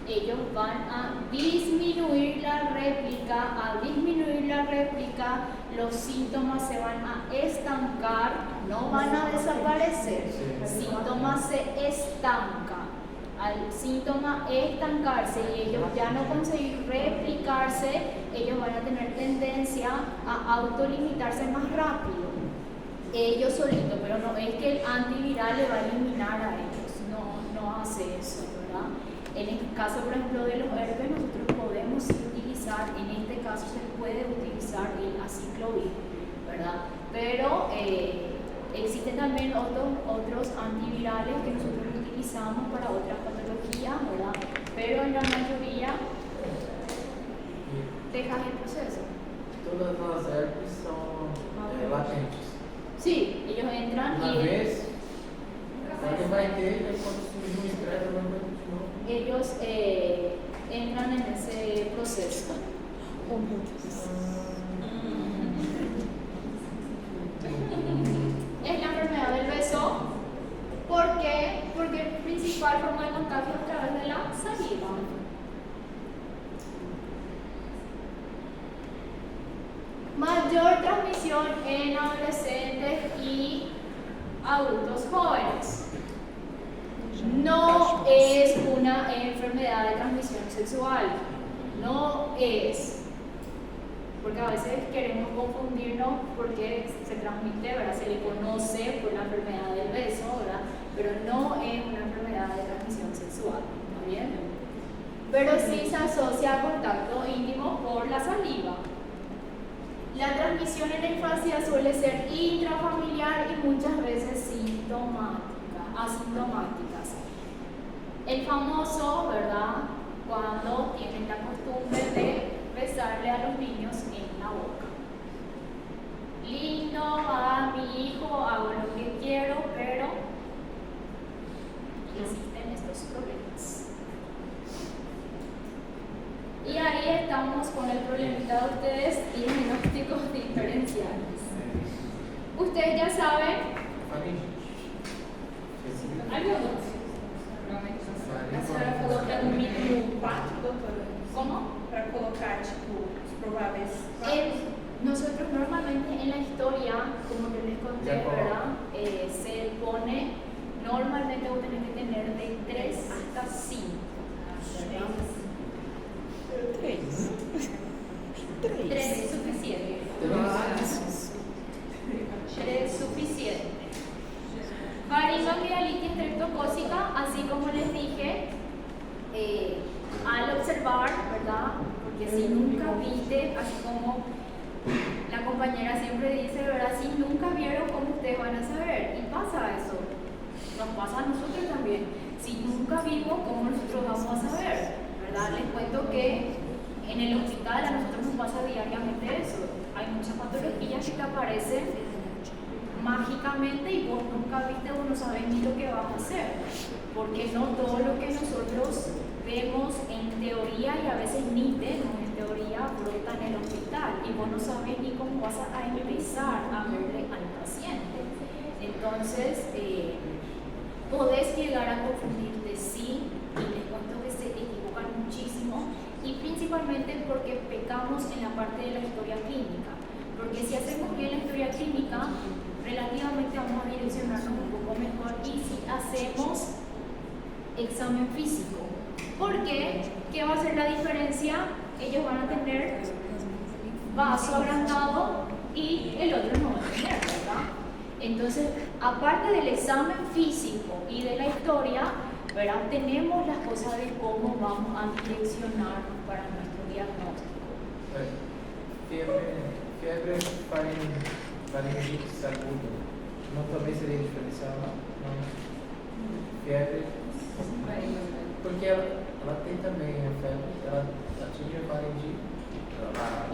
Ellos van a disminuir la réplica, los síntomas se van a estancar, no van a desaparecer, síntomas se estancan. Al síntoma estancarse y ellos ya no conseguir replicarse, ellos van a tener tendencia a autolimitarse más rápido, ellos solitos, pero no es que el antiviral le va a eliminar a ellos, no hace eso, ¿verdad? En el caso, por ejemplo, de los herpes, nosotros podemos utilizar, en este caso se puede utilizar el aciclovir, ¿verdad? Pero existen también otros antivirales que nosotros utilizamos para otras patologías, ¿verdad? Pero en la mayoría dejas el proceso. Todas las herpes son latentes. Sí, ellos entran Una y vez, alguien va a ter, y cuando surge un estrés, no continua. ellos entran en ese proceso. Oh, meu Deus. Es la enfermedad del beso. ¿Por qué? Porque el principal forma de contagio es a través de la saliva. Mayor transmisión en adolescentes y adultos jóvenes. No es una enfermedad de transmisión sexual. No es. Porque a veces queremos confundirnos porque se transmite, ¿verdad? Se le conoce por la enfermedad del beso, ¿verdad? Pero no es una enfermedad de transmisión sexual, ¿está bien? Pero sí se asocia a contacto íntimo por la saliva. La transmisión en la infancia suele ser intrafamiliar y muchas veces asintomáticas. El famoso, ¿verdad? Cuando tienen la costumbre de besarle a los niños en la boca. Lindo, a mi hijo, hago lo que quiero, pero existen estos problemas. Y ahí estamos con el problemita de ustedes y diagnósticos diferenciales. Ustedes ya saben, algunos. A senhora falou que é no mínimo 4, doutora? ¿Cómo? Para colocar, tipo, os prováveis. Nosotros normalmente en la historia, como que les conté, Ya, ¿verdad? Se pone, normalmente vos tenés que tener de 3 hasta 5. ¿Verdad? 3. 3 es suficiente. 3 es suficiente. Faringoamigdalitis streptocócica, así como les dije, al observar, ¿verdad? Porque si nunca viste, así como la compañera siempre dice, ¿verdad? Si nunca vieron, ¿cómo ustedes van a saber? Y pasa eso. Nos pasa a nosotros también. Si nunca vimos, ¿cómo nosotros vamos a saber? ¿Verdad? Les cuento que en el hospital a nosotros nos pasa diariamente eso. Hay muchas patologías que te aparecen mágicamente y vos nunca viste, vos no sabés ni lo que vas a hacer. Porque no todo lo que nosotros vemos en teoría y a veces ni vemos en teoría brota en el hospital y vos no sabés ni cómo vas a empezar a verle al paciente. Entonces, podés llegar a confundirte, sí, y les cuento que se equivocan muchísimo y principalmente porque pecamos en la parte de la historia clínica. Porque si hacemos bien la historia clínica, relativamente vamos a direccionarnos un poco mejor y si hacemos examen físico. Porque, ¿qué va a ser la diferencia? Ellos van a tener vaso agrandado y el otro no va a tener, ¿verdad? Entonces, aparte del examen físico y de la historia, ¿verdad? Tenemos las cosas de cómo vamos a direccionarnos para nuestro diagnóstico. Febre faringite aguda. Não também seria diferencial, não? Febre. Porque ela tem também a febre, ela atinge a faringite.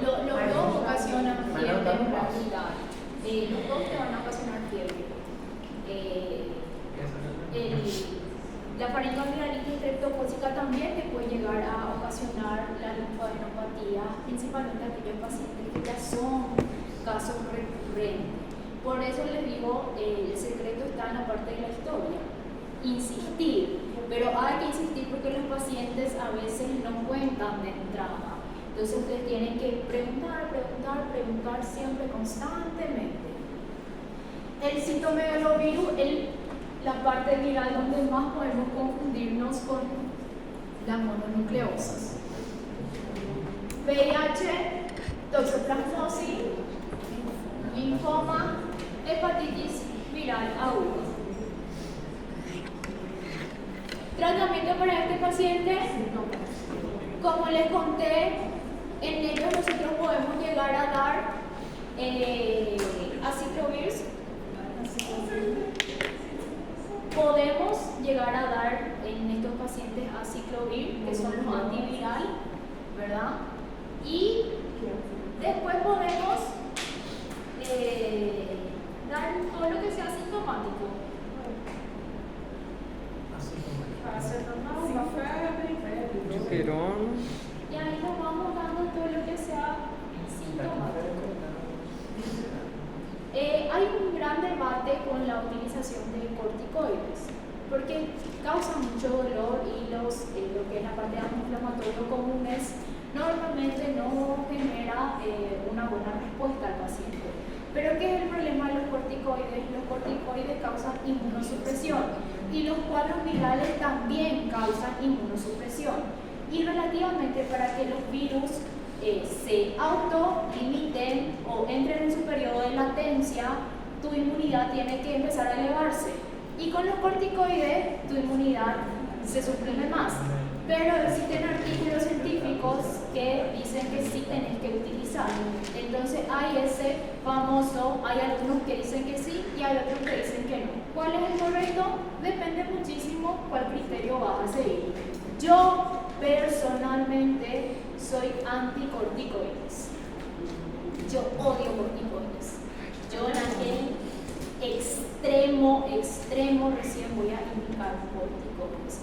Los dos ocasionan Pero fiebre no en más. realidad. Los dos te van a ocasionar fiebre. Por eso les digo, el secreto está en la parte de la historia. Insistir, pero hay que insistir porque los pacientes a veces no cuentan de entrada. Entonces ustedes tienen que preguntar siempre constantemente. El citomegalovirus, la parte viral donde más podemos confundirnos con la mononucleosis. VIH, toxoplasmosis, linfoma, hepatitis viral aguda. Tratamiento para este paciente, como les conté, en ellos nosotros podemos llegar a dar aciclovir. Podemos llegar a dar en estos pacientes aciclovir, que son los antiviral, ¿verdad? Y después podemos dar todo lo que sea sintomático. Dipirona. Y ahí nos vamos dando todo lo que sea sintomático. Hay un gran debate con la utilización de corticoides, porque causa mucho dolor y lo que es la parte antiinflamatoria comunes normalmente no genera una buena respuesta al paciente. Pero ¿qué es el problema de los corticoides? Los corticoides causan inmunosupresión y los cuadros virales también causan inmunosupresión. Y relativamente para que los virus se autolimiten o entren en su periodo de latencia, tu inmunidad tiene que empezar a elevarse. Y con los corticoides tu inmunidad se suprime más. Pero existen artículos científicos que dicen que sí tenés que utilizar. Entonces hay ese famoso, hay algunos que dicen que sí y hay otros que dicen que no. ¿Cuál es el correcto? Depende muchísimo cuál criterio vas a seguir. Yo personalmente soy anticorticoides. Yo odio corticoides. Yo en aquel extremo recién voy a indicar corticoides.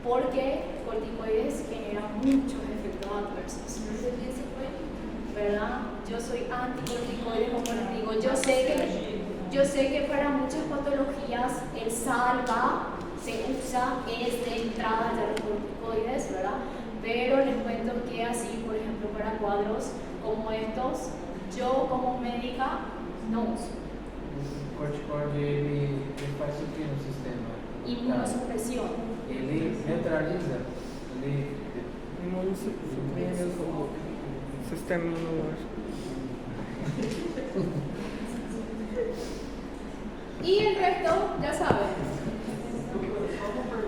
Porque corticoides generan muchos efectos adversos. ¿Verdad? Yo soy anticorticoides, como les digo. Yo sé que para muchas patologías el salva se usa de entrada de los corticoides, ¿verdad? Pero les cuento que así, por ejemplo, para cuadros como estos, yo como médica no uso. O corticoide ele faz o que no sistema? Inmunosupresión. Ele neutraliza, ele Imunossupressão. Sistema imunológico. Y el resto, ya saben.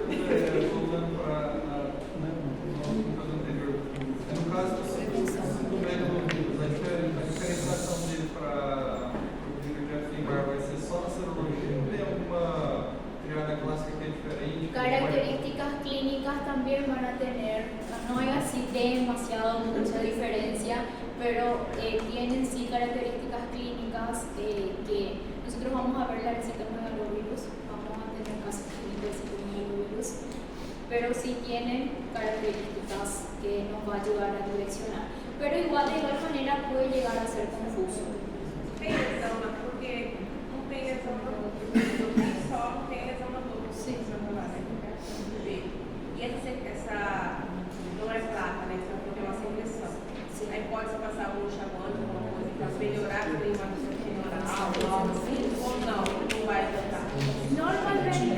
Voltando para a anterior, no caso do megalovírus, a diferenciação dele para o vírus de Epstein-Barr vai ser só na serologia? Não tem alguma triada clássica que é diferente? Características clínicas también van a tener, no hay así mucha diferencia, pero tienen sí características clínicas que nosotros vamos a ver la receta de megalovirus, vamos a tener casos clínicos de megalovirus, pero sí tienen características que nos va a ayudar a direccionar. Pero de igual manera puede llegar a ser confuso. Tem lesão porque não tem lesão na boca. Só tem lesão na boca. Sim. E essa não é placa, né? Você vai ter uma secreção. Aí pode passar algum enxaguante, alguma coisa para melhorar a clima do seu oral, algo assim, ou não vai afetar. Normalmente,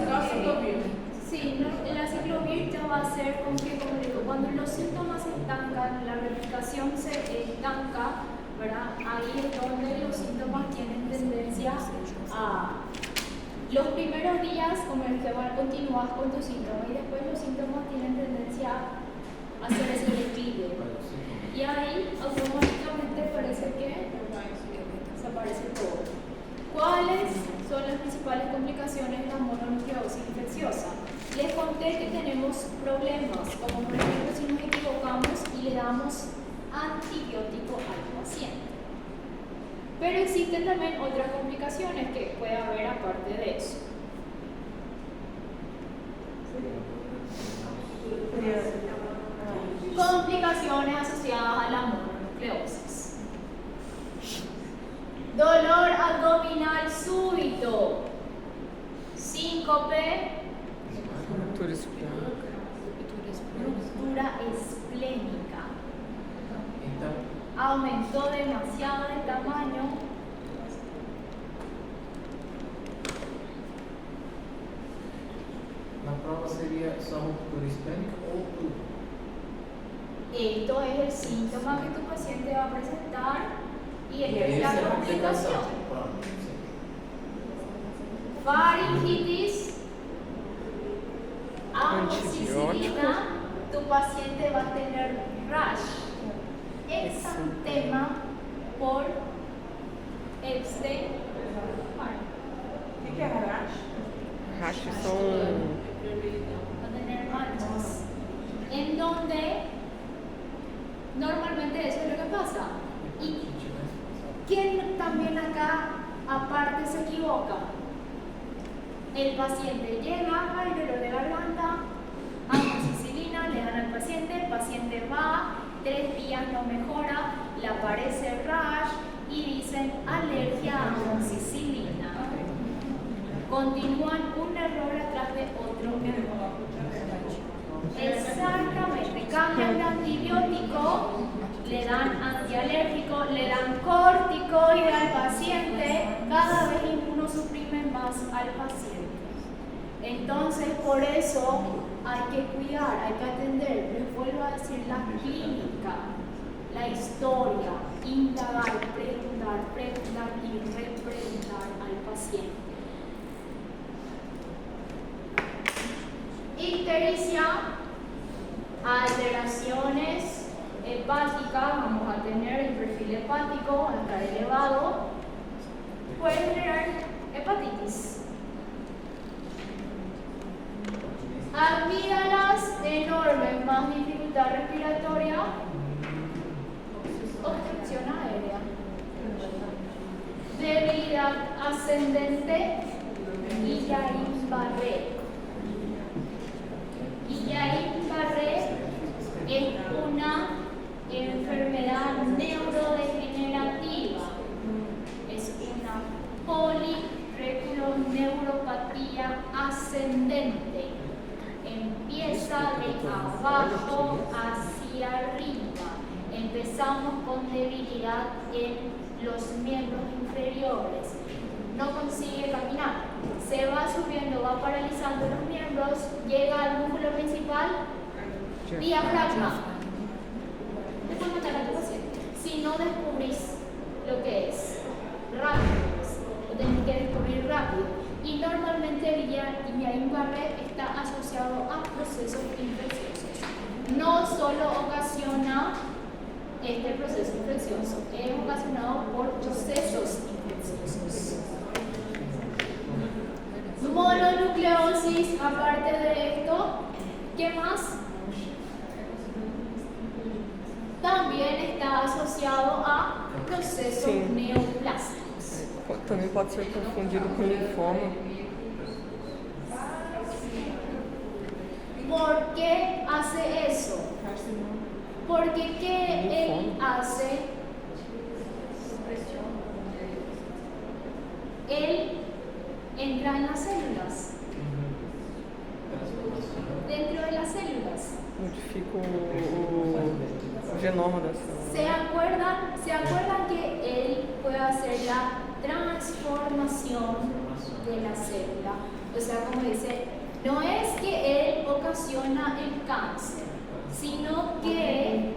Só ciclovir. sí, la ciclovir ya va a ser como digo, cuando los síntomas se estancan, la replicación se estanca, ¿verdad? Ahí es donde los síntomas tienen tendencia a... Los primeros días, como el que continúas con tus síntomas y después los síntomas tienen tendencia a hacer ese declive. Y ahí automáticamente parece que desaparece todo. ¿Cuáles son las principales complicaciones de la mononucleosis infecciosa? Les conté que tenemos problemas, como por ejemplo si nos equivocamos y le damos antibiótico al paciente. Pero existen también otras complicaciones que puede haber aparte de eso. Complicaciones asociadas a la mononucleosis. Dolor abdominal súbito. Síncope. Ruptura esplênica. Ruptura esplénica. Então, Aumentó demasiado de tamaño. na prova seria só ruptura esplénica ou tudo? Esto es el síntoma que tu paciente va a presentar y esta es la essa é a complicación. complicação. Pronto, sim. Faringitis, amoxicilina, tu paciente va a tener rash, exantema por extensão. O que é rash? Rachas são. Va a tener manchas, en donde normalmente eso es lo que pasa. ¿Y quién también acá aparte se equivoca? El paciente llega, hay dolor de garganta, amoxicilina, le dan al paciente, el paciente va, 3 días no mejora, le aparece rash y dicen alergia a amoxicilina. Continúan un error atrás de otro error. Exactamente, cambian de antibiótico, le dan antialérgico, le dan corticoide al paciente, cada vez inmunosuprimen más al paciente. Entonces, por eso hay que cuidar, hay que atender, les vuelvo a decir, la clínica, la historia, indagar, preguntar y repreguntar al paciente. Ictericia, alteraciones hepáticas, vamos a tener el perfil hepático al estar elevado, puede generar hepatitis. Amígdalas enormes, más dificultad respiratoria, obstrucción aérea, debilidad ascendente y Guillain-Barré. Guillain-Barré es una enfermedad neurodegenerativa, es una polirreculoneuropatía ascendente, empieza de abajo hacia arriba, empezamos con debilidad en los miembros inferiores, no consigue caminar, se va subiendo, va paralizando los miembros, llega al músculo principal, diafragma. Después matar a tu paciente. Si no descubrís lo que es rápido, lo tenés que descubrir rápido. Y normalmente el Guillain-Barré está asociado a procesos infecciosos. No solo ocasiona este proceso infeccioso, es ocasionado por procesos infecciosos. Mononucleosis, aparte de esto, ¿qué más? También está asociado a procesos neoplásicos. Também pode ser confundido com linfoma. ¿Por qué hace eso? Porque ¿qué él hace? Él entra en las células. Dentro de las células. Modifica o genoma da célula. ¿Se acuerdan que él puede hacer la transformación de la célula? O sea, como dice, no es que él ocasiona el cáncer, sino que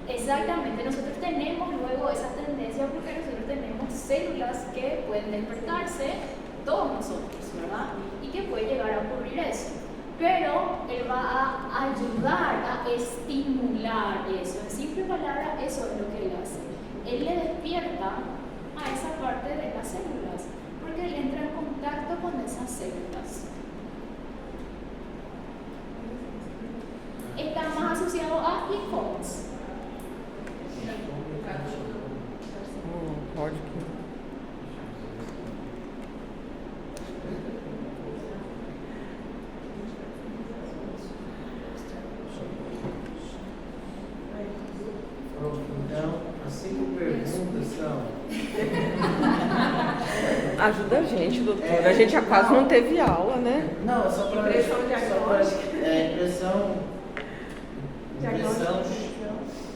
exactamente nosotros tenemos luego esa tendencia porque nosotros tenemos células que pueden despertarse, todos nosotros, ¿verdad? Y que puede llegar a ocurrir eso. Pero él va a ayudar a estimular eso. En simple palabra, eso es lo que él hace. Él le despierta a esa parte de las células, porque él entra en contacto con esas células. Está más asociado a linfomas. Hodgkin. Pronto, então, as 5 perguntas são Ajuda a gente, doutora. A gente já quase não teve aula, né? Não, só para Impressão impressão,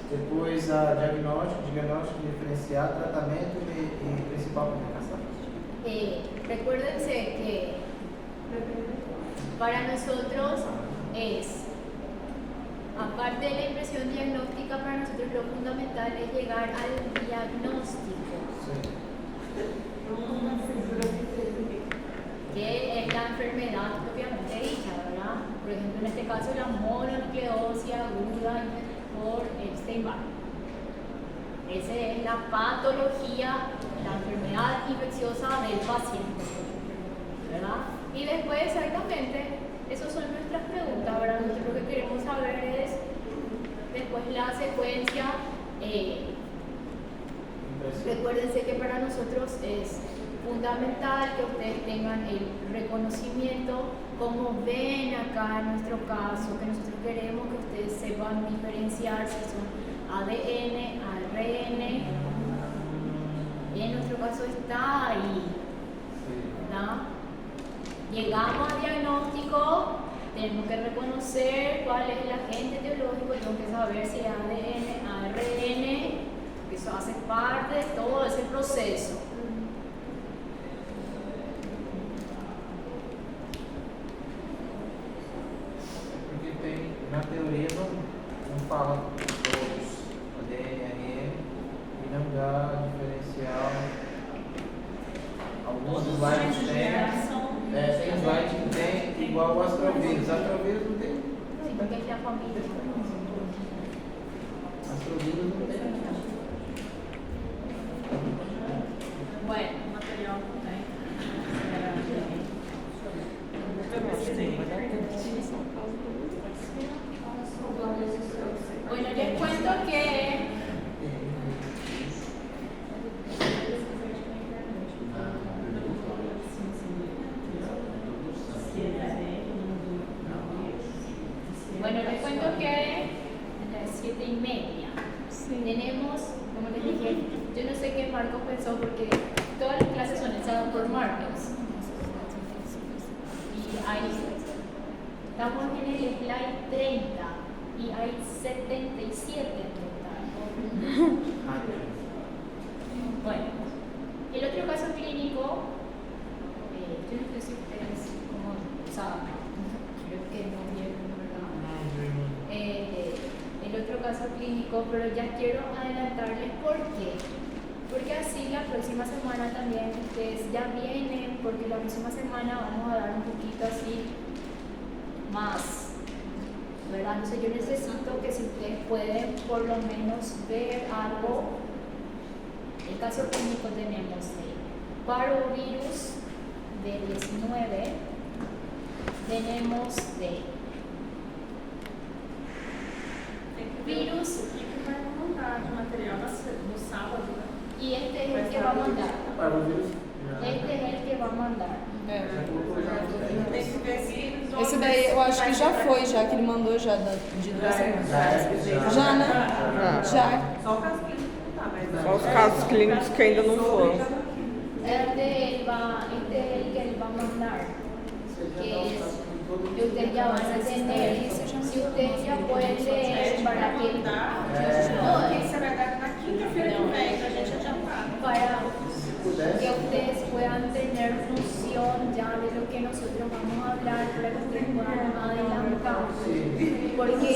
depois a diagnóstico diferencial, tratamento e principal comunicação. Recuérdense que para nosotros es, aparte de la impresión diagnóstica, para nosotros lo fundamental es llegar al diagnóstico, que es la enfermedad propiamente dicha, ¿verdad? Por ejemplo, en este caso la mononucleosis aguda por Epstein-Barr. Esa es la patología, la enfermedad infecciosa del paciente, ¿verdad? Y después exactamente, esas son nuestras preguntas, ¿verdad? Nosotros lo que queremos saber es después la secuencia. Recuérdense que para nosotros es fundamental que ustedes tengan el reconocimiento, como ven acá en nuestro caso, que nosotros queremos que ustedes sepan diferenciar si son ADN, ARN. En nuestro caso está ahí, ¿verdad? Llegamos al diagnóstico, tenemos que reconocer cuál es el agente etiológico, tenemos que saber si es ADN, ARN, que eso hace parte de todo ese proceso. Porque tem, na teoria não fala todos ADN, ARN e não dá diferencial. Alguns slides tem slide que tem igual o astrovírus. Astrovírus não tem. Sí, porque es la familia. Astrovírus não tem. Bueno, Material não tem. bueno, les cuento que a las 7:30 tenemos, como les dije, yo no sé qué Marcos pensó porque todas las clases son hechas por Marcos. Y ahí estamos en el slide 30 y hay 77 en total. Bueno, el otro caso clínico, yo no sé si ustedes como saben, creo que no vieron, ¿verdad? El otro caso clínico, pero ya quiero adelantarles por qué. Porque así la próxima semana también ustedes ya vienen, porque la próxima semana vamos a dar un poquito así más, ¿verdad? Entonces yo necesito que si ustedes pueden por lo menos ver algo. El caso clínico tenemos de parvovirus de 19, tenemos de virus Material no sábado, né? y este es el que va a mandar. Parvovirus. Este es el que va a mandar. Tem que ver se Esse daí eu acho que já foi, já que ele mandou já de 2 semanas. Já, né? Já. Só o caso clínico não tá, mas Só os casos clínicos que ainda não foram. Este es el que él va a mandar, que ustedes ya van a tener. Si ustedes ya pueden leer para que você vai dar na quinta-feira que vem, pra gente adiantar. para que ustedes puedan tener noción ya de lo que nosotros vamos a hablar para que ustedes puedan adelantar. Porque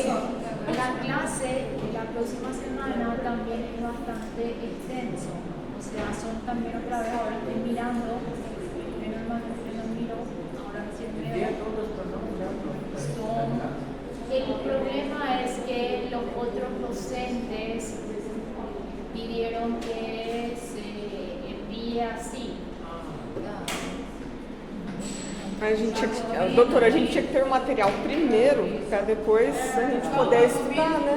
la clase de la próxima semana también es bastante extenso. O sea, son también otra vez, ahora estoy mirando, menos mal que no miro, ahora siempre el problema es que los otros docentes pidieron que se envíe así. A gente tinha que, doutora, a gente tinha que ter o material primeiro, para depois a gente poder estudar, né?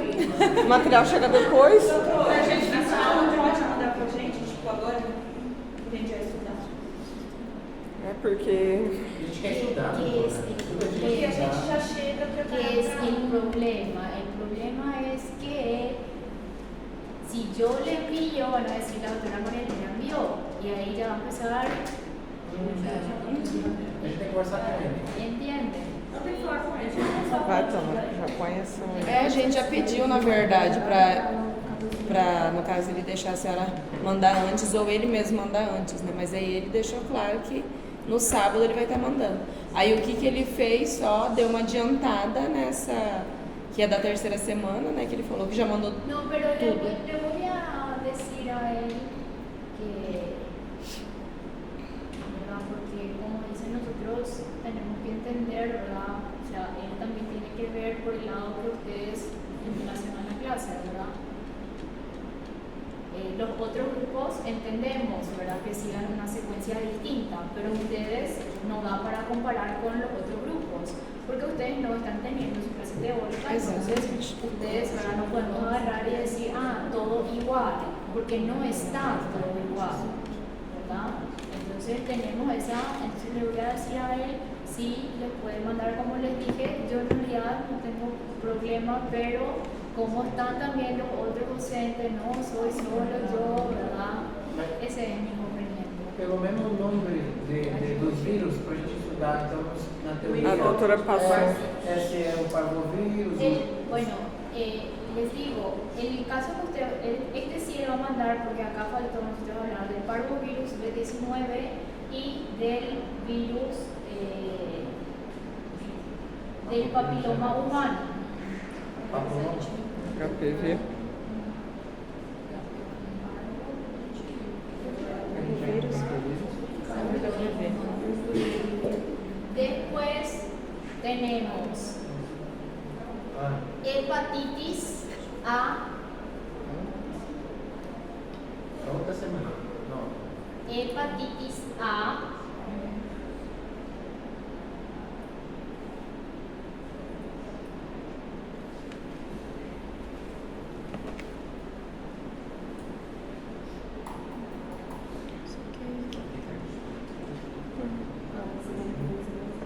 O material chega depois. A gente na sala pode mandar pra gente, tipo, agora, a gente vai estudar. É porque A gente quer estudar. Porque a gente já chega ¿Qué preparado. es el problema? El problema es que si yo le envío, van a decir la doctora Moreno me envió, y ahí ya va a empezar A gente tem que conversar com ele. ¿Entiende? Vai, toma, já põe essa. A gente já pediu, na verdade, pra, no caso, ele deixar a senhora mandar antes ou ele mesmo mandar antes, né? Mas aí ele deixou claro que no sábado ele vai estar mandando. Aí o que ele fez só, deu uma adiantada nessa, que é da terceira semana, né? Que ele falou que já mandou No, pero le tudo. voy a decir a él que, ¿verdad? Porque como dicen nosotros tenemos que entender, ¿verdad? O sea, él también tiene que ver por el lado que ustedes en la semana clase, ¿verdad? Los otros grupos entendemos, ¿verdad? Que sigan una secuencia distinta, pero ustedes no da para comparar con los otros grupos, porque ustedes no están teniendo su clase teórica, entonces ustedes, ¿verdad? No podemos agarrar y decir, todo igual, porque no está todo igual, ¿verdad? Entonces entonces le voy a decir a él, sí, les puede mandar como les dije, yo en realidad no tengo problema, pero como están también los otros docentes, no soy solo yo, ¿verdad? Ese es mi inconveniente. Pelo menos o nome dos vírus para a gente estudar, então, na teoria. A doutora passou. Esse é o parvovírus. Bueno, les digo, en el caso que usted, este sí le va a mandar, porque acá faltó nosotros hablar del parvovirus B19 y del virus del papiloma humano. Papiloma. HPV. Después tenemos hepatitis A, Outra semana. Não. hepatitis A,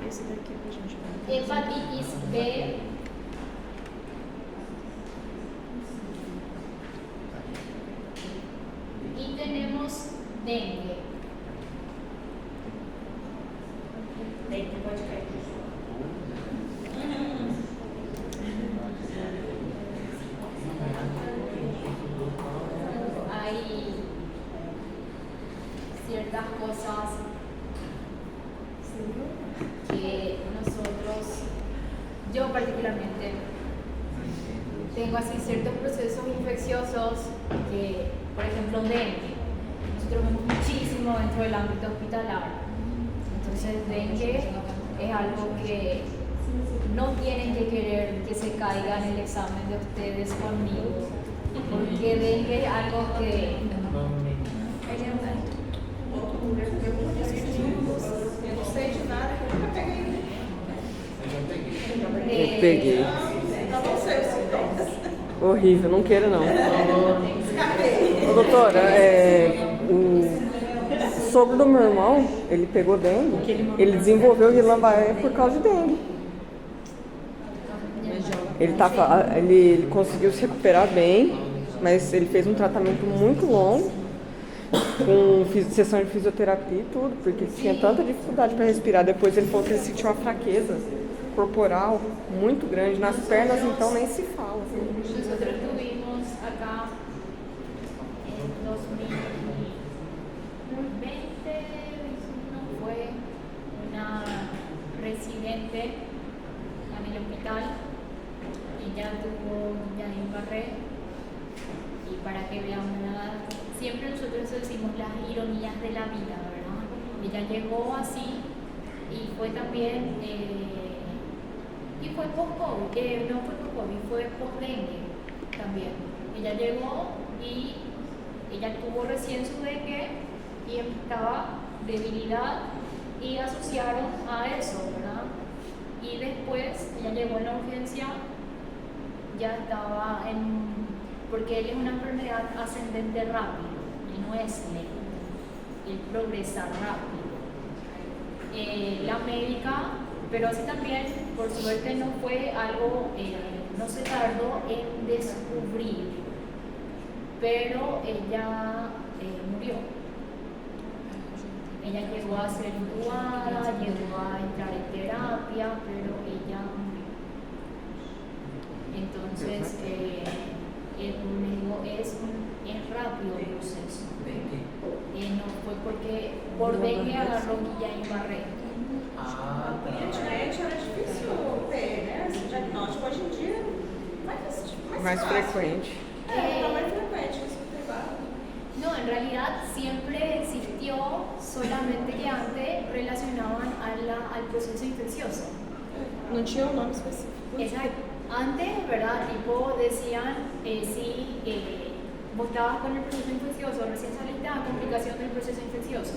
Esse daqui pra gente ver. hepatitis B, y tenemos dengue. Dengue pode cair. Hay ciertas cosas que nosotros, yo particularmente, tengo así ciertos procesos infecciosos que, por ejemplo, dengue, nosotros vemos muchísimo dentro del ámbito hospitalario. Entonces, dengue es algo que no tienen que querer que se caiga en el examen de ustedes conmigo, porque dengue es algo que Eu não sei de nada, eu nunca peguei. Eu peguei. Eu não sei os sintomas. Horrível, não queira não. Ô, doutora, o sogro do meu irmão, ele pegou dengue, ele desenvolveu Guillain-Barré por causa de dengue. Ele conseguiu se recuperar bem, mas ele fez um tratamento muito longo, com sessão de fisioterapia e tudo, porque ele tinha tanta dificuldade para respirar. Depois ele falou que ele sentiu uma fraqueza corporal muito grande, nas pernas então nem se fala. nosotros tuvimos acá en 2021 fue una residente en el hospital. Ella tuvo Guillain-Barré, y para que vean, ¿verdad? Siempre nosotros decimos las ironías de la vida, ¿verdad? Ella llegó así y fue también, y fue post-COVID, no fue post-COVID, fue post-dengue también. Ella llegó y ella tuvo recién su dengue y estaba debilidad y asociaron a eso, ¿verdad? Y después ella llegó en la urgencia, ya estaba porque él es una enfermedad ascendente rápido, él no es lento, él progresa rápido. La médica, pero así también, por suerte no fue algo, no se tardó en descubrir, pero ella murió. Ella llegó a ser intubada, llegó a entrar en terapia, pero ella murió. Entonces, es rápido el proceso. No fue porque por dengue agarró Guillain-Barré. Antigamente era difícil ter, né? Esse diagnóstico hoje em dia Mais fácil. frequente. Tá mais frequente isso privado. No, en realidad siempre existió, solamente que antes relacionaban al proceso infeccioso. Não tinha um nome específico. Exacto. Antes, ¿verdad? Tipo decían, vos estabas con el proceso infeccioso, recién saliste a complicación del proceso infeccioso.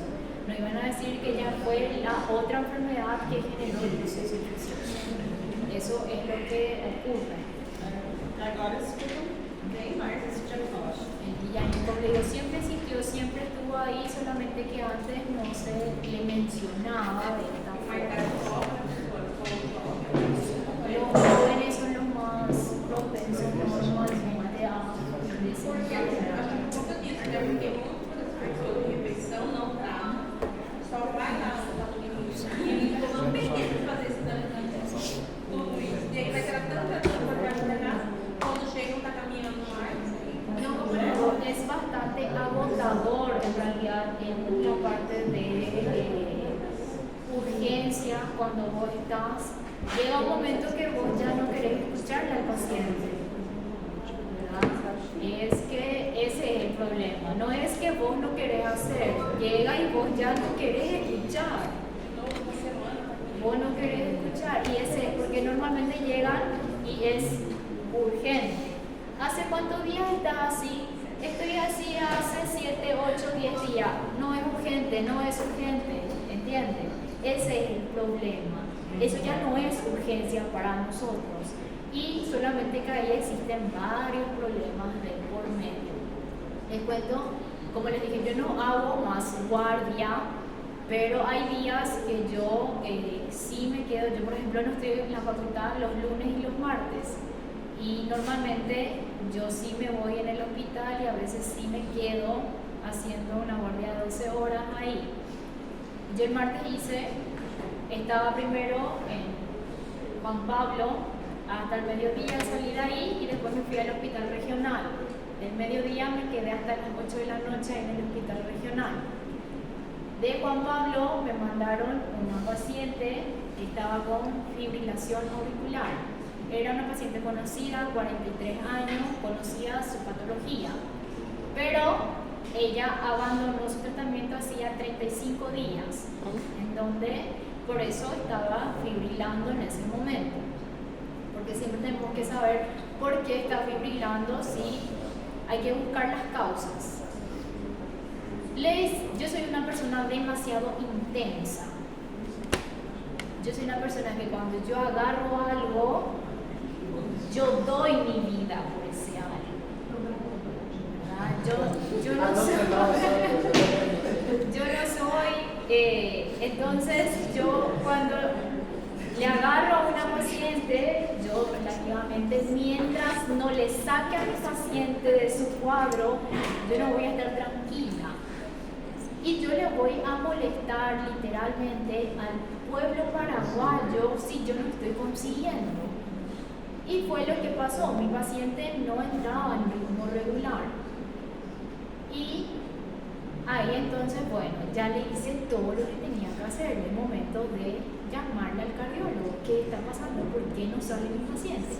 No iban a decir que ya fue la otra enfermedad que generó el proceso infeccioso. Eso es lo que ocurre. Agora escutam bem mais esse diagnóstico. El Guillain, como le digo, siempre existió, siempre estuvo ahí, solamente que antes no se le mencionaba de esta forma. Los jóvenes son los más propensos normalmente a desencadenar. Porque disso, né? Porque muitas pessoas de refeição não tramam, só vai lá no limite. E aí não perder de fazer esse exame, tudo isso. E aí vai ter tanta coisa para entregar, quando chega não está caminhando mais. No, como es bastante agotador en realidad en la parte de urgencia cuando vos estás. Llega un momento que vos ya no querés escucharle al paciente, ¿verdad? Es que ese es el problema. No es que vos no querés hacer, llega y vos ya no querés escuchar. Vos no querés escuchar. Y ese es porque normalmente llegan y es urgente. ¿Hace cuántos días estás así? Estoy así hace 7, 8, 10 días. No es urgente, no es urgente. ¿Entiendes? Ese es el problema. Eso ya no es urgencia para nosotros. Y solamente que ahí existen varios problemas de por medio. Les cuento, como les dije, yo no hago más guardia, pero hay días que yo sí me quedo. Yo, por ejemplo, no estoy en la facultad los lunes y los martes. Y normalmente yo sí me voy en el hospital y a veces sí me quedo haciendo una guardia de 12 horas ahí. Yo el martes estaba primero en Juan Pablo hasta el mediodía, salí de ahí y después me fui al hospital regional. Del mediodía me quedé hasta las 8 de la noche en el hospital regional. De Juan Pablo me mandaron una paciente que estaba con fibrilación auricular. Era una paciente conocida, 43 años, conocida su patología, pero ella abandonó su tratamiento hacía 35 días, en donde por eso estaba fibrilando en ese momento, porque siempre tenemos que saber por qué está fibrilando, si hay que buscar las causas. Yo soy una persona demasiado intensa. Yo soy una persona que cuando yo agarro algo, yo doy mi vida por ese algo. Yo no soy, entonces yo cuando le agarro a una paciente, yo relativamente, mientras no le saque a mi paciente de su cuadro, yo no voy a estar tranquila. Y yo le voy a molestar literalmente al pueblo paraguayo si yo no estoy consiguiendo. Y fue lo que pasó, mi paciente no entraba en ritmo regular. Y ahí entonces, bueno, ya le hice todo lo que tenía que hacer en el momento de llamarle al cardiólogo. ¿Qué está pasando? ¿Por qué no sale mi paciente?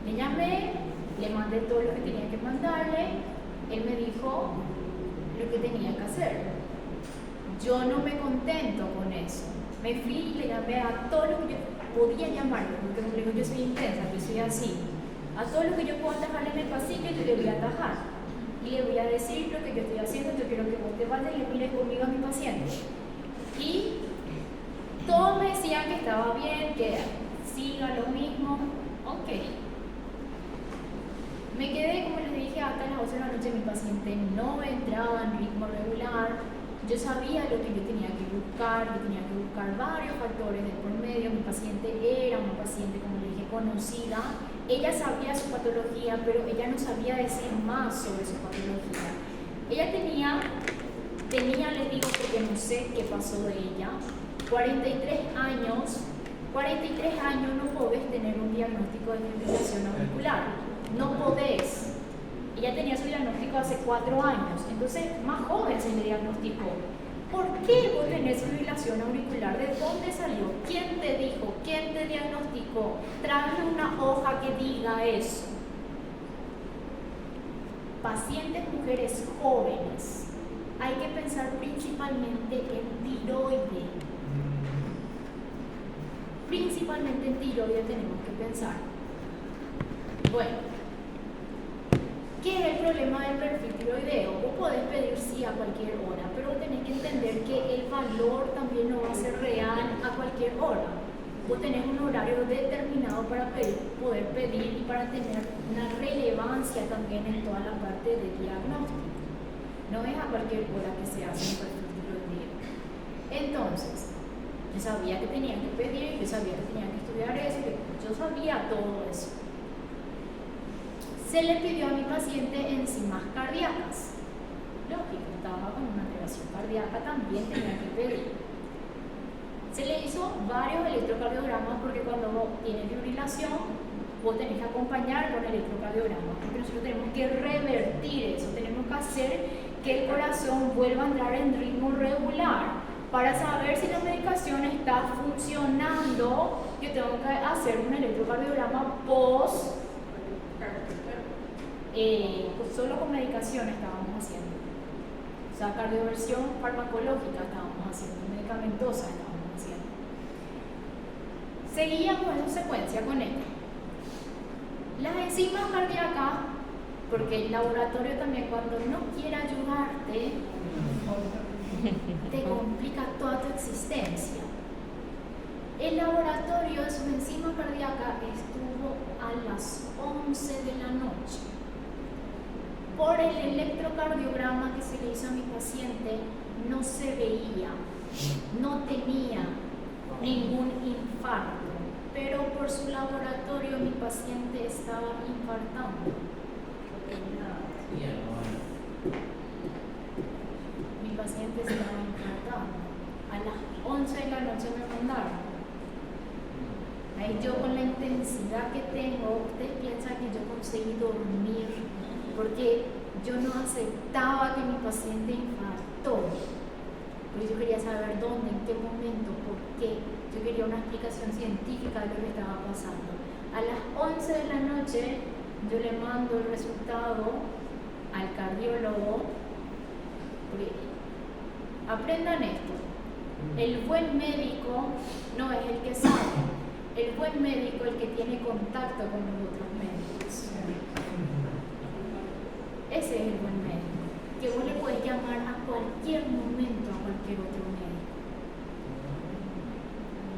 Le llamé, le mandé todo lo que tenía que mandarle, él me dijo lo que tenía que hacer. Yo no me contento con eso. Me fui y le llamé a todo lo que yo podía llamarle, porque como le digo, yo soy intensa, yo soy así. A todo lo que yo puedo atajar en el pasillo, yo le voy a atajar. Y le voy a decir lo que yo estoy haciendo, yo quiero que vos te vayas y le mires conmigo a mi paciente. Y todos me decían que estaba bien, que siga lo mismo. Ok. Me quedé, como les dije, hasta las 8 de la noche. Mi paciente no entraba en ritmo regular. Yo sabía lo que yo tenía que buscar. Yo tenía que buscar varios factores de por medio. Mi paciente era una paciente, como les dije, conocida. Ella sabía su patología, pero ella no sabía decir más sobre su patología. Ella tenía tenía, les digo porque no sé qué pasó de ella, 43 años no podés tener un diagnóstico de fibrilación auricular, no podés. Ella tenía su diagnóstico hace 4 años, entonces más joven se le diagnosticó. ¿Por qué vos tenés fibrilación auricular? ¿De dónde salió? ¿Quién te dijo? ¿Quién te diagnosticó? Tráeme una hoja que diga eso. Pacientes mujeres jóvenes, hay que pensar principalmente en tiroides. Principalmente en tiroides tenemos que pensar. Bueno, ¿qué es el problema del perfil tiroideo? Vos podés pedir sí a cualquier hora, pero tenés que entender que el valor también no va a ser real a cualquier hora. Vos tenés un horario determinado para poder pedir y para tener una relevancia también en toda la parte de diagnóstico. No es a cualquier hora que se hace un perfil tiroideo. Entonces, yo sabía que tenía que pedir, yo sabía que tenía que estudiar eso, yo sabía todo eso. Se le pidió a mi paciente enzimas cardíacas. Lógico, estaba con una alteración cardíaca, también tenía que pedir. Se le hizo varios electrocardiogramas porque cuando vos tienes fibrilación, vos tenés que acompañar con electrocardiogramas, porque nosotros tenemos que revertir eso, tenemos que hacer que el corazón vuelva a entrar en ritmo regular. Para saber si la medicación está funcionando, yo tengo que hacer un electrocardiograma post. Solo con medicación estábamos haciendo. O sea, cardioversión farmacológica estábamos haciendo, medicamentosa estábamos haciendo. Seguíamos esa secuencia con ella. Las enzimas cardíacas, porque el laboratorio también cuando no quiere ayudarte, te complica toda tu existencia. El laboratorio de su enzima cardíaca estuvo a las 11 de la noche. Por el electrocardiograma que se le hizo a mi paciente, no se veía, no tenía ningún infarto, pero por su laboratorio mi paciente estaba infartando. Mi paciente estaba infartando. A las 11 de la noche me mandaron. Ahí yo con la intensidad que tengo, ustedes piensan que yo conseguí dormir porque yo no aceptaba que mi paciente infartó. Porque yo quería saber dónde, en qué momento, por qué. Yo quería una explicación científica de lo que estaba pasando. A las 11 de la noche yo le mando el resultado al cardiólogo. Aprendan esto. El buen médico no es el que sabe. El buen médico es el que tiene contacto con los otros médicos. Ese es el buen médico, que vos le podés llamar a cualquier momento a cualquier otro médico.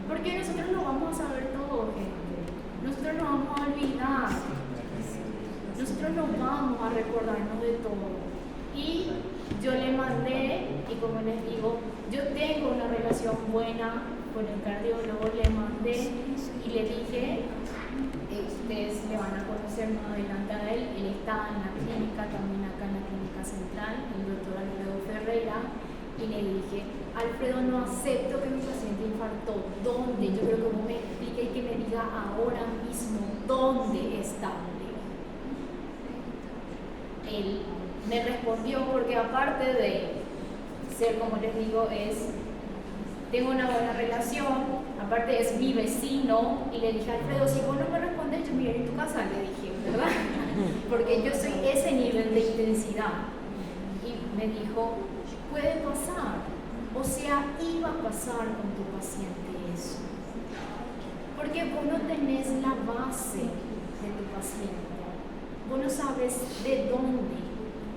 Porque nosotros no vamos a saber todo, gente. Nosotros no vamos a olvidar. Nosotros no vamos a recordarnos de todo. Y yo le mandé, y como les digo, yo tengo una relación buena con el cardiólogo, le mandé y le dije, ustedes le van a conocer más adelante a él está en la clínica, también acá en la clínica central, el doctor Alfredo Ferreira, y le dije, Alfredo, no acepto que mi paciente infartó. ¿Dónde? Yo creo que vos me explique y que me diga ahora mismo dónde está. Él me respondió porque aparte de ser, como les digo, tengo una buena relación, aparte es mi vecino, y le dije, Alfredo, si vos no me respondes, yo me iré a tu casa, le dije, ¿verdad? Porque yo soy ese nivel de intensidad. Y me dijo, puede pasar, o sea, iba a pasar con tu paciente eso. Porque vos no tenés la base de tu paciente, vos no sabes de dónde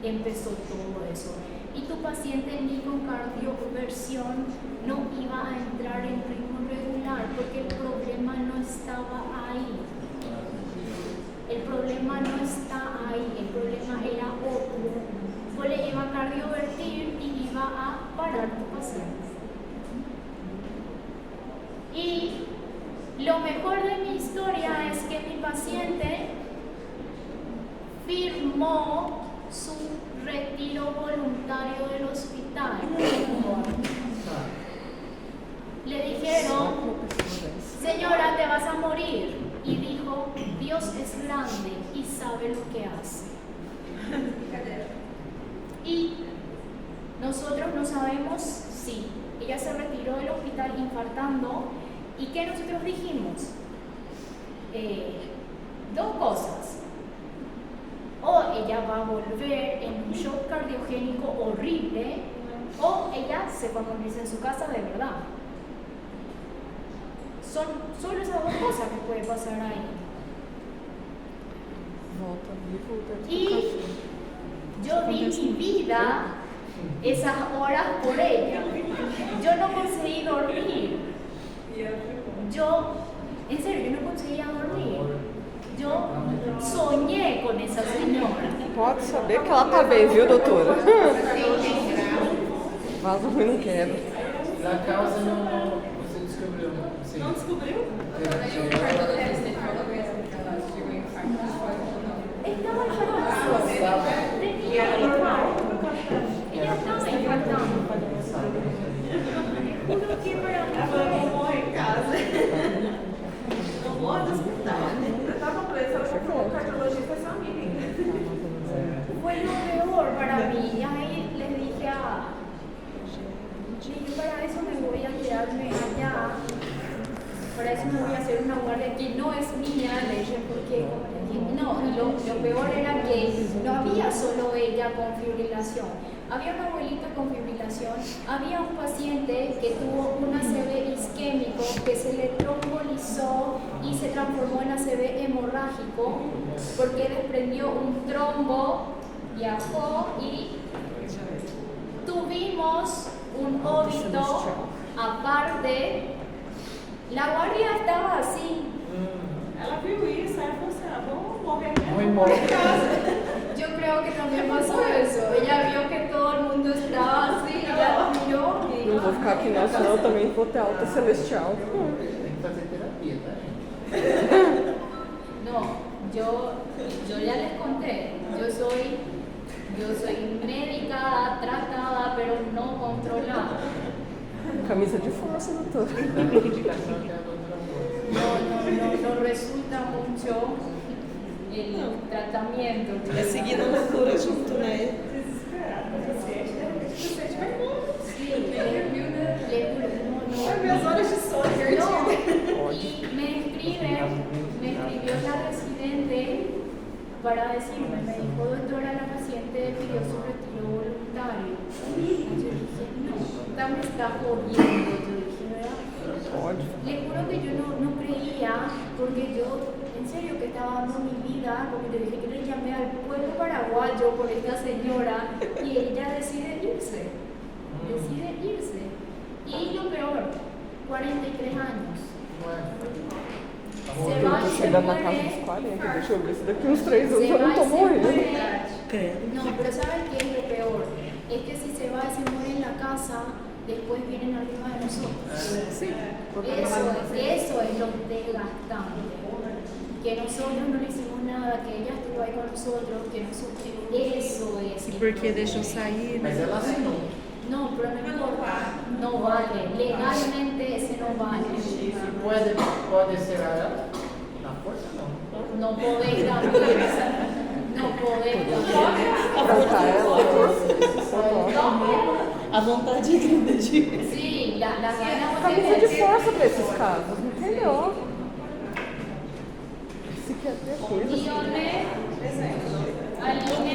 empezó todo eso. Y tu paciente ni con cardioversión no iba a entrar en ritmo regular porque el problema no estaba ahí. El problema no está ahí, el problema era otro. Vos le iba a cardiovertir y iba a parar tu paciente. Y lo mejor de mi historia es que mi paciente firmó su retiro voluntario del hospital hospital. Le dijeron, señora, te vas a morir. Y dijo, Dios es grande y sabe lo que hace. Y nosotros no sabemos si ella se retiró del hospital infartando. ¿Y qué nosotros dijimos? Dos cosas. O ella va a volver en un shock cardiogénico horrible, o ella se va a morirse en su casa de verdad. Son solo esas dos cosas que puede pasar ahí. Volta vivo dentro do Y yo di mi vida esas horas por ella. Yo no conseguí dormir. En serio, yo no conseguía dormir. Yo soñé con esa señora. Pode saber que ela tá bem, viu, doutora? Vaza ruim não quero. La causa não. Você descobriu? Sim. Não descobriu? Estaba infartando. Tenía infarto. Ella estaba infartando. Juro que para mí Ela morreu em casa. Não vou ao hospital. Eu tava presa, ela falou o cardiologista é sua amiga. fue lo peor para mí. Y ahí le dije yo para eso me voy a quedarme allá. Para eso me voy a hacer una guardia que no es mía, le dije, porque no, y lo peor era que no había solo ella con fibrilación, había una abuelita con fibrilación, había un paciente que tuvo un ACV isquémico que se le trombolizó y se transformó en ACV hemorrágico porque desprendió un trombo, viajó y tuvimos un óbito aparte. La guardia estaba así. Ela viu isso, aí ela falou assim, vamos morrer Muy mesmo. mal. Yo creo que también pasó eso. Ella vio que todo el mundo estaba así, ella miró y Não dijo, vou ficar aqui não, senão eu também vou ter alta celestial. Tem que fazer terapia, tá, gente? no, yo ya les conté, yo soy médica, tratada, pero no controlada. Camisa de força, doutora. Da medicação que a doutora falou. No resulta mucho el tratamiento. É seguindo a loucura junto, né? Sí, Meus olhos de sono, no, y me escribió la residente para decirme, me dijo, doctora, la paciente pidió su retiro voluntario. Y yo dije, no, esta me está jodiendo. Yo dije, ¿verdad? Pode. Le juro que yo no creía, porque yo, en serio, que estaba dando mi vida, porque yo dije que le llamé al pueblo paraguayo por esta señora, y ella decide irse. Y lo peor, 43 años. Se va y se Chegando na casa dos muere. 40, deixa eu ver se daqui uns 3 anos Se eu não va tô y se morrendo. muere. No, pero ¿saben qué es lo peor? Es que si se va y se muere en la casa, después vienen arriba de nosotros. Sim. Eso es lo desgastante. Que nosotros no le hicimos nada, que ella estuvo ahí con nosotros, que nosotros. Eso es. E porque deixou sair, Mas né? ela assinou. No, pero no importa. No vale. Legalmente esse não vale. Pode ser a ela? Na força, não. No podés cambiar. No podés cambiar. Trancar ela. A vontade é grande. Sí, las ganas Camisa de força pra esses casos, entendeu? Psiquiatria é coisa. Ione, Aline,